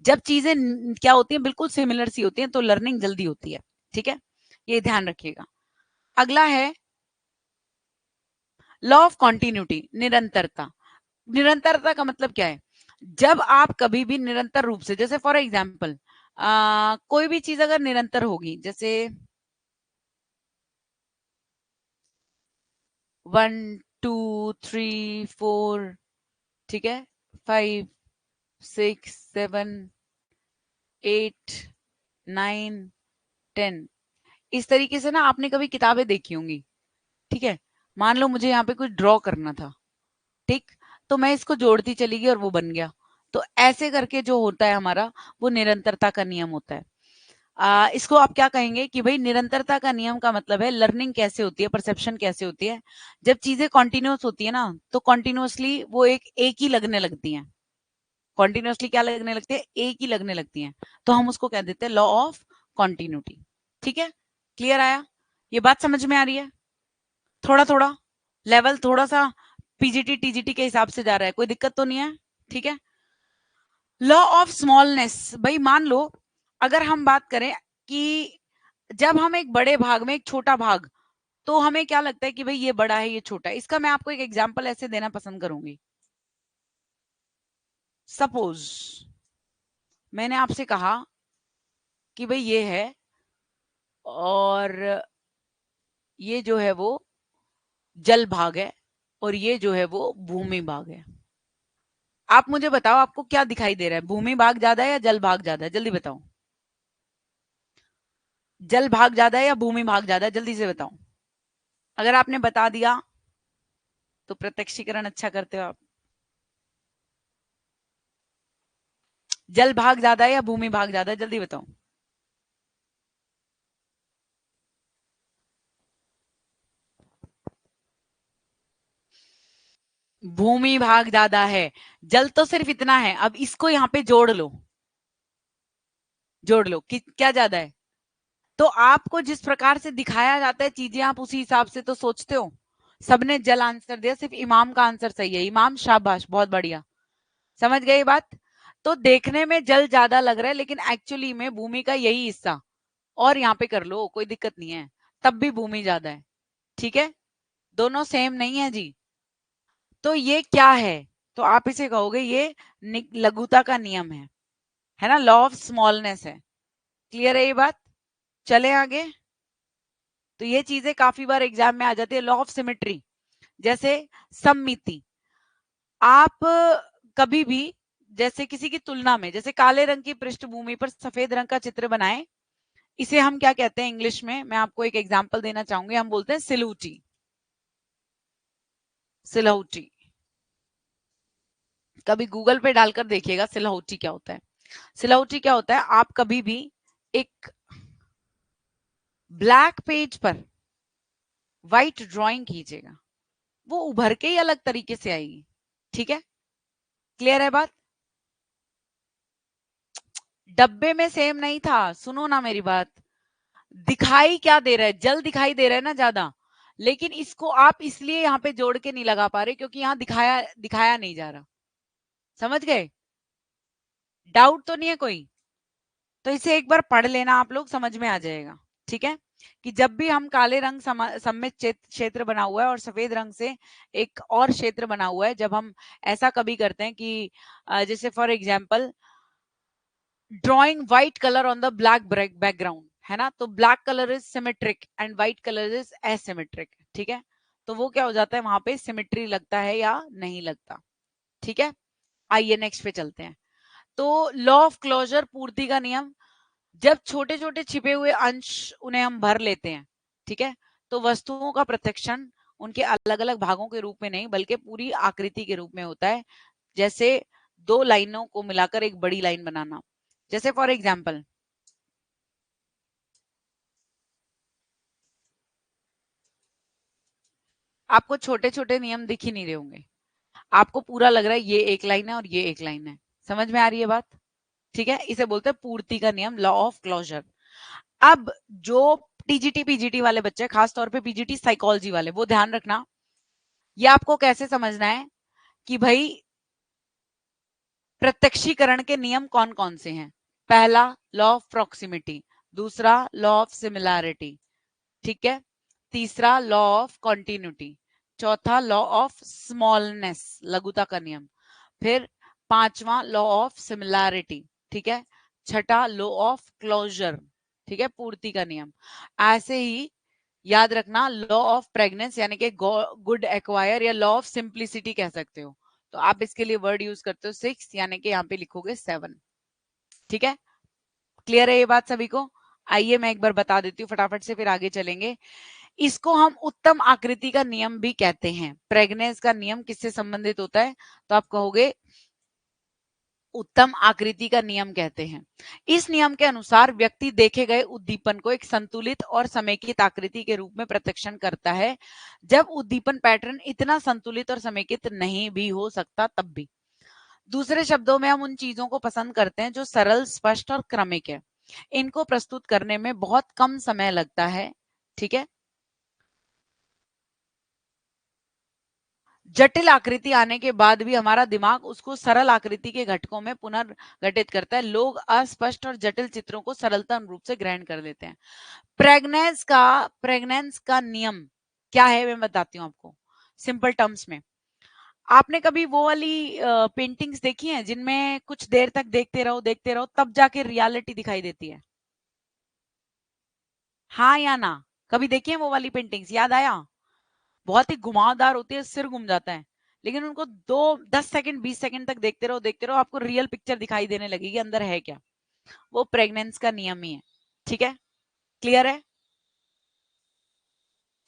जब चीजें क्या होती हैं, बिल्कुल सिमिलर सी होती हैं, तो लर्निंग जल्दी होती है। ठीक है, ये ध्यान रखिएगा। अगला है लॉ ऑफ कॉन्टिन्यूटी, निरंतरता। निरंतरता का मतलब क्या है? जब आप कभी भी निरंतर रूप से, जैसे फॉर एग्जाम्पल कोई भी चीज अगर निरंतर होगी, जैसे 1 2 3 4, ठीक है, 5 6 7 8 9 10, इस तरीके से ना आपने कभी किताबें देखी होंगी, ठीक है। मान लो मुझे यहाँ पे कुछ ड्रॉ करना था, ठीक, तो मैं इसको जोड़ती चली गई और वो बन गया। तो ऐसे करके जो होता है हमारा, वो निरंतरता का नियम होता है। इसको आप क्या कहेंगे कि भाई निरंतरता का नियम का मतलब है लर्निंग कैसे होती है, परसेप्शन कैसे होती है। जब चीजें कॉन्टिन्यूस होती है ना, तो कॉन्टिन्यूसली वो एक ही लगने लगती हैं। कॉन्टिन्यूसली क्या लगने लगती है? एक ही लगने लगती हैं। तो हम उसको कह देते हैं लॉ ऑफ कॉन्टिन्यूटी। ठीक है, क्लियर आया? ये बात समझ में आ रही है? थोड़ा थोड़ा लेवल थोड़ा सा पीजीटी टीजीटी के हिसाब से जा रहा है, कोई दिक्कत तो नहीं है? ठीक है। लॉ ऑफ स्मॉलनेस, भाई मान लो अगर हम बात करें कि जब हम एक बड़े भाग में एक छोटा भाग, तो हमें क्या लगता है कि भाई ये बड़ा है ये छोटा है। इसका मैं आपको एक एग्जांपल ऐसे देना पसंद करूंगी। सपोज मैंने आपसे कहा कि भाई ये है, और ये जो है वो जल भाग है, और ये जो है वो भूमि भाग है। आप मुझे बताओ आपको क्या दिखाई दे रहा है, भूमि भाग ज्यादा है या जल भाग ज्यादा है? जल्दी बताओ, जल भाग ज्यादा है या भूमि भाग ज्यादा है? जल्दी से बताओ। अगर आपने बता दिया तो प्रत्यक्षीकरण अच्छा करते हो आप। जल भाग ज्यादा है या भूमि भाग ज्यादा है? जल्दी बताओ। भूमि भाग ज्यादा है। जल तो सिर्फ इतना है, अब इसको यहां पे जोड़ लो, जोड़ लो कि क्या ज्यादा है। तो आपको जिस प्रकार से दिखाया जाता है चीजें, आप उसी हिसाब से तो सोचते हो। सबने जल आंसर दिया, सिर्फ इमाम का आंसर सही है। इमाम शाबाश, बहुत बढ़िया, समझ गए ये बात? तो देखने में जल ज्यादा लग रहा है, लेकिन एक्चुअली में भूमि का यही हिस्सा, और यहाँ पे कर लो कोई दिक्कत नहीं है, तब भी भूमि ज्यादा है। ठीक है, दोनों सेम नहीं है जी। तो ये क्या है? तो आप इसे कहोगे ये लघुता का नियम है ना, लॉ ऑफ स्मॉलनेस है। क्लियर है ये बात? चले आगे। तो ये चीजें काफी बार एग्जाम में आ जाती है। लॉ ऑफ सिमेट्री, जैसे सममिति। आप कभी भी जैसे किसी की तुलना में, जैसे काले रंग की पृष्ठभूमि पर सफेद रंग का चित्र बनाएं, इसे हम क्या कहते हैं इंग्लिश में? मैं आपको एक एग्जांपल देना चाहूंगी, हम बोलते हैं सिलूटी। सिलौटी, कभी गूगल पे डालकर देखिएगा सिलौटी क्या होता है। सिलौटी क्या होता है, आप कभी भी एक ब्लैक पेज पर व्हाइट ड्राइंग कीजिएगा, वो उभर के ही अलग तरीके से आएगी। ठीक है, क्लियर है बात? डब्बे में सेम नहीं था, सुनो ना मेरी बात। दिखाई क्या दे रहा है? जल दिखाई दे रहा है ना ज्यादा, लेकिन इसको आप इसलिए यहाँ पे जोड़ के नहीं लगा पा रहे क्योंकि यहाँ दिखाया दिखाया नहीं जा रहा। समझ गए? डाउट तो नहीं है कोई? तो इसे एक बार पढ़ लेना आप लोग, समझ में आ जाएगा। ठीक है, कि जब भी हम काले रंग सममित क्षेत्र बना हुआ है और सफेद रंग से एक और क्षेत्र बना हुआ है, जब हम ऐसा कभी करते हैं कि जैसे for example drawing white colour on the black background, है ना, तो black colour is symmetric and white colour is asymmetric. ठीक है, तो वो क्या हो जाता है, वहां पे सिमेट्री लगता है या नहीं लगता। ठीक है, आइए नेक्स्ट पे चलते हैं। तो लॉ ऑफ क्लोजर, पूर्ति का नियम। जब छोटे छोटे छिपे हुए अंश उन्हें हम भर लेते हैं, ठीक है, तो वस्तुओं का प्रत्यक्षण उनके अलग अलग भागों के रूप में नहीं बल्कि पूरी आकृति के रूप में होता है। जैसे दो लाइनों को मिलाकर एक बड़ी लाइन बनाना। जैसे फॉर एग्जाम्पल आपको छोटे छोटे नियम दिख ही नहीं रहे होंगे, आपको पूरा लग रहा है ये एक लाइन है और ये एक लाइन है। समझ में आ रही है बात? ठीक है, इसे बोलते हैं पूर्ति का नियम, लॉ ऑफ क्लोजर। अब जो टीजीटी पीजीटी वाले बच्चे, खासतौर पे पीजीटी साइकोलॉजी वाले, वो ध्यान रखना, ये आपको कैसे समझना है कि भाई प्रत्यक्षीकरण के नियम कौन कौन से हैं। पहला लॉ ऑफ प्रॉक्सिमिटी, दूसरा लॉ ऑफ सिमिलैरिटी, ठीक है, तीसरा लॉ ऑफ कॉन्टिन्यूटी, चौथा लॉ ऑफ स्मॉलनेस, लघुता का नियम। फिर पांचवा लॉ ऑफ सिमिलैरिटी, ठीक है। छठा लॉ ऑफ क्लोजर, ठीक है, पूर्ति का नियम। ऐसे ही याद रखना लॉ ऑफ प्रेग्नेंस यानी कि गुड एक्वायर या लॉ ऑफ सिंप्लिसिटी कह सकते हो। तो आप इसके लिए वर्ड यूज करते हो 6 यानी कि यहाँ पे लिखोगे 7, ठीक है। क्लियर है ये बात सभी को? आइए मैं एक बार बता देती हूँ फटाफट से, फिर आगे चलेंगे। इसको हम उत्तम आकृति का नियम भी कहते हैं। प्रेग्नेंस का नियम किससे संबंधित होता है? तो आप कहोगे उत्तम आकृति का नियम कहते हैं। इस नियम के अनुसार व्यक्ति देखे गए उद्दीपन को एक संतुलित और समेकित आकृति के रूप में प्रत्यक्षण करता है। जब उद्दीपन पैटर्न इतना संतुलित और समेकित नहीं भी हो सकता तब भी। दूसरे शब्दों में हम उन चीजों को पसंद करते हैं जो सरल, स्पष्ट और क्रमिक है। इनको प्रस्तुत करने में बहुत कम समय लगता है, ठीक है। जटिल आकृति आने के बाद भी हमारा दिमाग उसको सरल आकृति के घटकों में पुनर्गठित करता है। लोग अस्पष्ट और जटिल चित्रों को सरलता रूप से ग्रहण कर लेते हैं। प्रेग्नेंस का नियम क्या है मैं बताती हूँ आपको सिंपल टर्म्स में। आपने कभी वो वाली पेंटिंग्स देखी हैं जिनमें कुछ देर तक देखते रहो तब जाके रियलिटी दिखाई देती है? हाँ या ना? कभी देखी है वो वाली पेंटिंग्स? याद आया? बहुत ही घुमावदार होती है, सिर घूम जाता है, लेकिन उनको 10 सेकंड 20 सेकंड तक देखते रहो, आपको रियल पिक्चर दिखाई देने लगेगी अंदर है क्या। वो प्रेग्नेंस का नियम ही है, ठीक है। क्लियर है?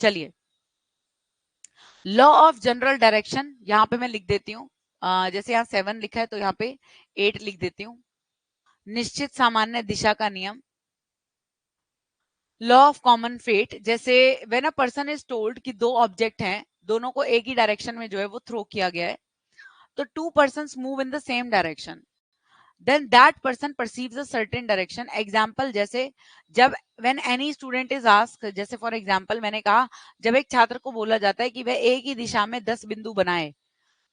चलिए, लॉ ऑफ जनरल डायरेक्शन यहाँ पे मैं लिख देती हूँ। जैसे यहाँ 7 लिखा है तो यहाँ पे 8 लिख देती हूँ। निश्चित सामान्य दिशा का नियम, लॉ ऑफ कॉमन फेट। जैसे when a person is told कि दो ऑब्जेक्ट हैं, दोनों को एक ही डायरेक्शन में जो है वो थ्रो किया गया है, तो to persons move in the same direction, then that person perceives a certain direction. Example जैसे जब when any student is asked, जैसे for example मैंने कहा जब एक छात्र को बोला जाता है कि वह एक ही दिशा में 10 बिंदु बनाए,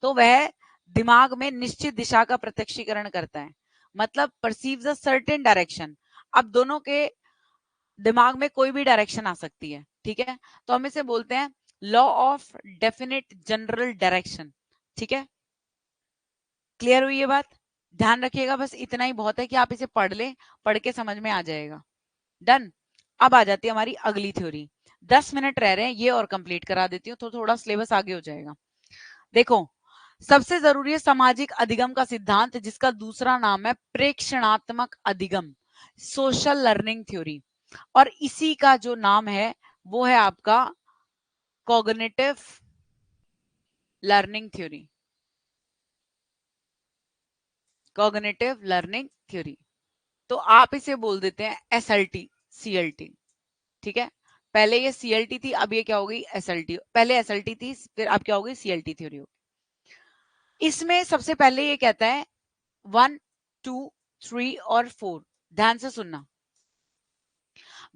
तो वह दिमाग में निश्चित दिशा का प्रत्यक्षीकरण करता है, मतलब perceives a certain direction। अब दोनों के दिमाग में कोई भी डायरेक्शन आ सकती है, ठीक है। तो हम इसे बोलते हैं law of definite general direction, ठीक है। क्लियर हुई ये बात? ध्यान रखिएगा, बस इतना ही बहुत है कि आप इसे पढ़ लें, पढ़ के समझ में आ जाएगा। डन। अब आ जाती है हमारी अगली थ्योरी। 10 मिनट रह रहे हैं, ये और कंप्लीट करा देती हूँ तो थोड़ा सिलेबस आगे हो जाएगा। देखो, सबसे जरूरी है सामाजिक अधिगम का सिद्धांत, जिसका दूसरा नाम है प्रेक्षणात्मक अधिगम, सोशल लर्निंग थ्योरी। और इसी का जो नाम है वो है आपका cognitive learning theory, cognitive learning theory. तो आप इसे बोल देते हैं एसएलटी, सीएलटी, ठीक है। पहले ये सीएलटी थी, अब ये क्या हो गई? एसएलटी। पहले एसएलटी थी, फिर अब क्या हो गई? सीएलटी थ्योरी हो गई। इसमें सबसे पहले ये कहता है 1, 2, 3 और 4। ध्यान से सुनना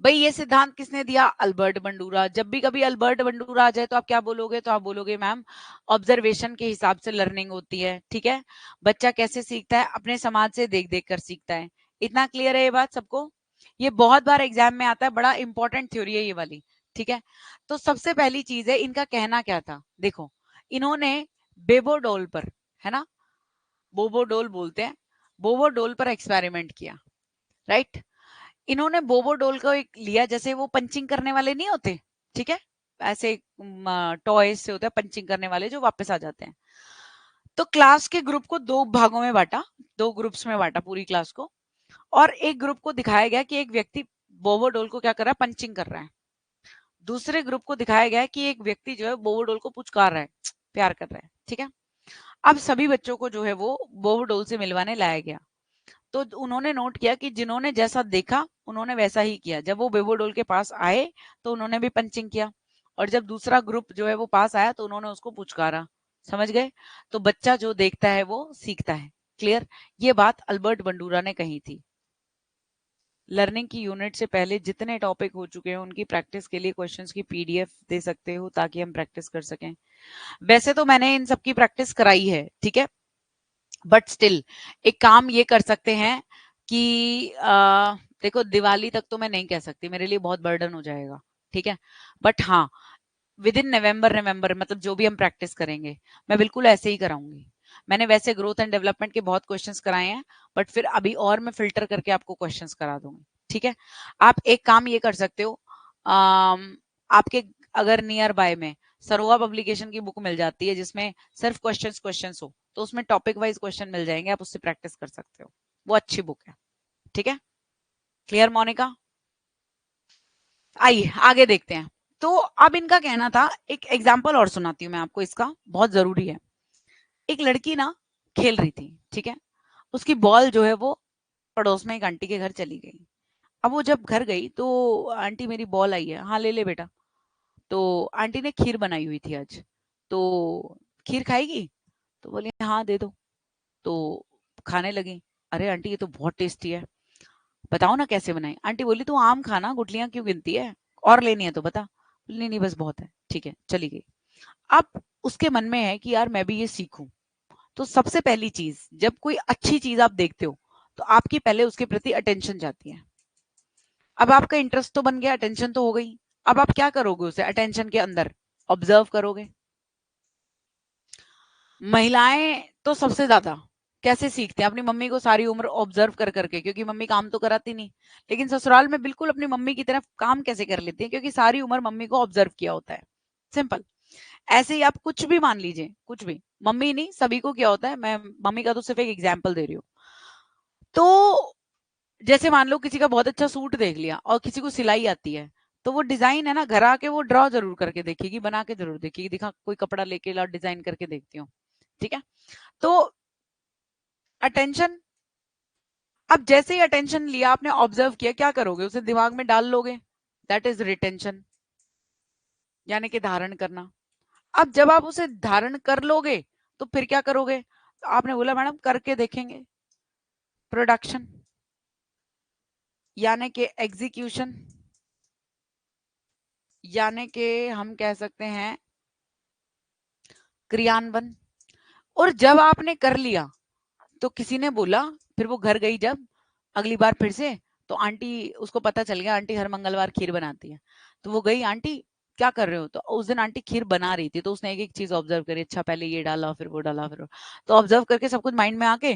भाई, ये सिद्धांत किसने दिया? Albert Bandura. जब भी कभी अल्बर्ट बंडूरा आ जाए तो आप क्या बोलोगे? तो आप बोलोगे मैम ऑब्जर्वेशन के हिसाब से लर्निंग होती है, ठीक है। बच्चा कैसे सीखता है? अपने समाज से देख देख कर सीखता है। इतना क्लियर है ये बात सबको? ये बहुत बार एग्जाम में आता है, बड़ा इंपॉर्टेंट थ्योरी है ये वाली, ठीक है। तो सबसे पहली चीज है, इनका कहना क्या था? देखो, इन्होंने बेबोडोल पर, है ना, बोबोडोल बोलते हैं, बोबोडोल पर एक्सपेरिमेंट किया, राइट। इन्होंने बोबोडोल को एक लिया, जैसे वो पंचिंग करने वाले नहीं होते, ठीक है, ऐसे टॉयज से होते हैं पंचिंग करने वाले जो वापस आ जाते हैं। तो क्लास के ग्रुप को दो भागों में बांटा, दो ग्रुप्स में बांटा पूरी क्लास को, और एक ग्रुप को दिखाया गया कि एक व्यक्ति बोबोडोल को क्या कर रहा है? पंचिंग कर रहा है। दूसरे ग्रुप को दिखाया गया कि एक व्यक्ति जो है बोबोडोल को पुचकार रहा है, प्यार कर रहा है, ठीक है। अब सभी बच्चों को जो है वो बोबोडोल से मिलवाने लाया गया। तो उन्होंने नोट किया कि जिन्होंने जैसा देखा उन्होंने वैसा ही किया। जब वो बेबोडोल के पास आए तो उन्होंने भी पंचिंग किया, और जब दूसरा ग्रुप जो है वो पास आया तो उन्होंने उसको पुचकारा। समझ गए? तो बच्चा जो देखता है वो सीखता है। क्लियर? ये बात अल्बर्ट बंडूरा ने कही थी। लर्निंग की यूनिट से पहले जितने टॉपिक हो चुके हैं उनकी प्रैक्टिस के लिए क्वेश्चंस की पीडीएफ दे सकते हो ताकि हम प्रैक्टिस कर सकें। वैसे तो मैंने इन सबकी प्रैक्टिस कराई है, ठीक है, बट स्टिल एक काम ये कर सकते हैं कि देखो, दिवाली तक तो मैं नहीं कह सकती, मेरे लिए बहुत बर्डन हो जाएगा, ठीक है। बट हाँ, विद इन नवंबर मतलब जो भी हम प्रैक्टिस करेंगे मैं बिल्कुल ऐसे ही कराऊंगी। मैंने वैसे ग्रोथ एंड डेवलपमेंट के बहुत क्वेश्चंस कराए हैं, बट फिर अभी और मैं फिल्टर करके आपको क्वेश्चंस करा दूंगी। ठीक है, आप एक काम ये कर सकते हो, आपके अगर नियर बाय में सरोवा पब्लिकेशन की बुक मिल जाती है जिसमें सिर्फ क्वेश्चंस क्वेश्चंस हो, तो उसमें टॉपिक वाइज क्वेश्चन मिल जाएंगे, आप उससे प्रैक्टिस कर सकते हो। वो अच्छी बुक है। ठीक है, क्लियर मोनिका? आइए आगे देखते हैं। तो अब इनका कहना था, एक एग्जाम्पल और सुनाती हूँ मैं आपको, इसका बहुत जरूरी है। एक लड़की ना खेल रही थी, ठीक है, उसकी बॉल जो है वो पड़ोस में एक आंटी के घर चली गई। अब वो जब घर गई तो आंटी मेरी बॉल आई है, हाँ ले ले बेटा। तो आंटी ने खीर बनाई हुई थी आज, तो खीर खाएगी? तो बोली हाँ दे दो। तो खाने लगी। अरे आंटी ये तो बहुत टेस्टी है, बताओ ना कैसे बनाई। आंटी बोली तू आम खाना, गुठलियां क्यों गिनती है, और लेनी है तो बता। नहीं नहीं बस बहुत है, ठीक है चली गई। अब उसके मन में है कि यार मैं भी ये सीखूं। तो सबसे पहली चीज, जब कोई अच्छी चीज आप देखते हो तो आपकी पहले उसके प्रति अटेंशन जाती है। अब आपका इंटरेस्ट तो बन गया, अटेंशन तो हो गई। अब आप क्या करोगे, उसे अटेंशन के अंदर ऑब्जर्व करोगे। महिलाएं तो सबसे ज्यादा कैसे सीखते हैं, अपनी मम्मी को सारी उम्र ऑब्जर्व कर करके, क्योंकि मम्मी काम तो कराती नहीं। लेकिन ससुराल में बिल्कुल अपनी मम्मी की तरफ काम कैसे कर लेती है, क्योंकि सारी उम्र मम्मी को ऑब्जर्व किया होता है। सिंपल। ऐसे ही आप कुछ भी मान लीजिए, कुछ भी, मम्मी नहीं सभी को क्या होता है, मैं मम्मी का तो सिर्फ एक एग्जाम्पल दे रही हूँ। तो जैसे मान लो किसी का बहुत अच्छा सूट देख लिया और किसी को सिलाई आती है, तो वो डिजाइन है ना, घर आके वो ड्रॉ जरूर करके देखेगी, बना के जरूर देखेगी, दिखा कोई कपड़ा लेके ला डिजाइन करके देखती हूँ। ठीक है, तो अटेंशन। अब जैसे ही अटेंशन लिया आपने, ऑब्जर्व किया, क्या करोगे, उसे दिमाग में डाल लोगे। दैट इज रिटेंशन, यानी कि धारण करना। अब जब आप उसे धारण कर लोगे तो फिर क्या करोगे, तो आपने बोला मैडम करके देखेंगे। प्रोडक्शन, यानी कि एग्जीक्यूशन, यानी कि हम कह सकते हैं क्रियान्वयन। और जब आपने कर लिया तो किसी ने बोला, फिर वो घर गई जब अगली बार फिर से, तो आंटी, उसको पता चल गया आंटी हर मंगलवार खीर बनाती है। तो वो गई, आंटी क्या कर रहे हो, तो उस दिन आंटी खीर बना रही थी, तो उसने एक एक चीज ऑब्जर्व करी, अच्छा पहले ये डाला फिर वो डाला फिर वो। तो ऑब्जर्व करके सब कुछ माइंड में आके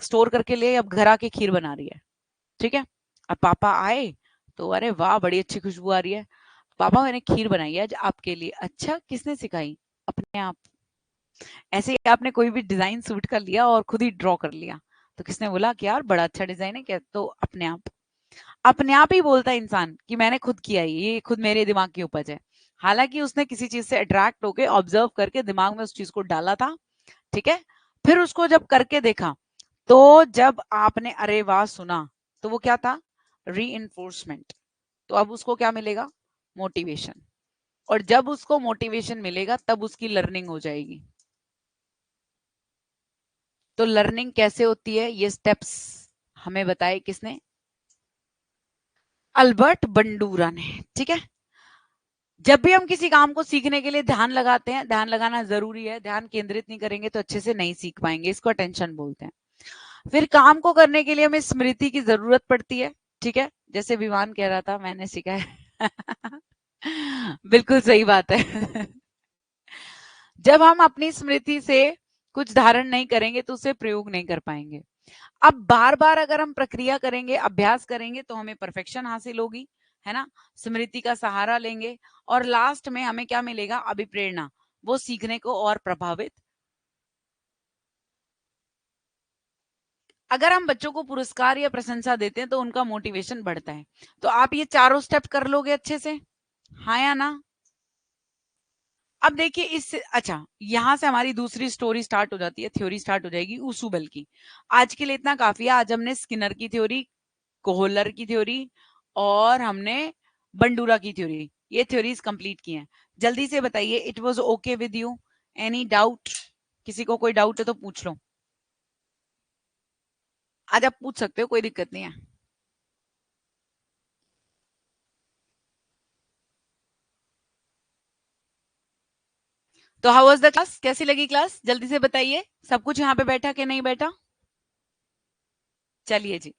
स्टोर करके ले, अब घर आके खीर बना रही है। ठीक है, अब पापा आए तो अरे वाह बड़ी अच्छी खुशबू आ रही है, पापा मैंने खीर बनाई है आज आपके लिए। अच्छा किसने सिखाई, अपने आप। ऐसे ही आपने कोई भी डिजाइन सूट कर लिया और खुद ही ड्रॉ कर लिया, तो किसने बोला कि यार बड़ा अच्छा डिजाइन है क्या, तो अपने आप ही बोलता है इंसान कि मैंने खुद किया है, ये खुद मेरे दिमाग की उपज है। हालांकि उसने किसी चीज से अट्रैक्ट होके ऑब्जर्व करके दिमाग में उस चीज को डाला था। ठीक है, फिर उसको जब करके देखा, तो जब आपने अरे वाह सुना, तो वो क्या था, री, तो अब उसको क्या मिलेगा, मोटिवेशन। और जब उसको मोटिवेशन मिलेगा तब उसकी लर्निंग हो जाएगी। तो लर्निंग कैसे होती है, ये स्टेप्स हमें बताए किसने, अल्बर्ट बंडूरा ने। ठीक है, जब भी हम किसी काम को सीखने के लिए ध्यान लगाते हैं, ध्यान लगाना जरूरी है, ध्यान केंद्रित नहीं करेंगे तो अच्छे से नहीं सीख पाएंगे, इसको अटेंशन बोलते हैं। फिर काम को करने के लिए हमें स्मृति की जरूरत पड़ती है। ठीक है, जैसे विमान कह रहा था मैंने सीखा है बिल्कुल सही बात है जब हम अपनी स्मृति से कुछ धारण नहीं करेंगे तो उसे प्रयोग नहीं कर पाएंगे। अब बार बार अगर हम प्रक्रिया करेंगे, अभ्यास करेंगे, तो हमें परफेक्शन हासिल होगी, है ना, स्मृति का सहारा लेंगे, और लास्ट में हमें क्या मिलेगा, अभिप्रेरणा, वो सीखने को और प्रभावित। अगर हम बच्चों को पुरस्कार या प्रशंसा देते हैं तो उनका मोटिवेशन बढ़ता है। तो आप ये चारों स्टेप कर लोगे अच्छे से, हाँ या ना? अब देखिए इस, अच्छा यहां से हमारी दूसरी स्टोरी स्टार्ट हो जाती है, थ्योरी स्टार्ट हो जाएगी उसूबल की। आज के लिए इतना काफी है। आज हमने स्किनर की थ्योरी, कोहलर की थ्योरी, और हमने बंडूरा की थ्योरी, ये थ्योरीज कंप्लीट की हैं। जल्दी से बताइए, it was okay with you, any doubt? किसी को कोई डाउट है तो पूछ लो, आज आप पूछ सकते हो, कोई दिक्कत नहीं है। तो हाउ वाज द क्लास, कैसी लगी क्लास, जल्दी से बताइए, सब कुछ यहाँ पे बैठा कि नहीं बैठा? चलिए जी,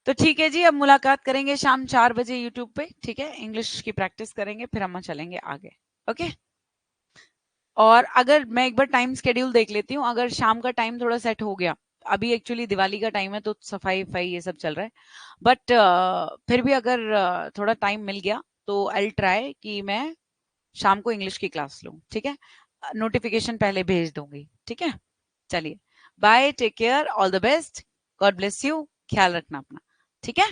तो ठीक है जी, अब मुलाकात करेंगे शाम 4 बजे यूट्यूब पे, ठीक है? इंग्लिश की प्रैक्टिस करेंगे, फिर हम चलेंगे आगे। ओके? और अगर मैं एक बार टाइम शेड्यूल देख लेती हूँ, अगर शाम का टाइम थोड़ा सेट हो गया, अभी एक्चुअली दिवाली का टाइम है तो सफाई-वफाई ये सब चल रहा है। बट फिर भी अगर थोड़ा टाइम मिल गया तो आई विल ट्राई कि मैं शाम को इंग्लिश की क्लास लूँ, ठीक है? नोटिफिकेशन पहले भेज दूँगी, ठीक है? चलिए, bye, take care, all the best, God bless you, ख्याल रखना अपना, ठीक है?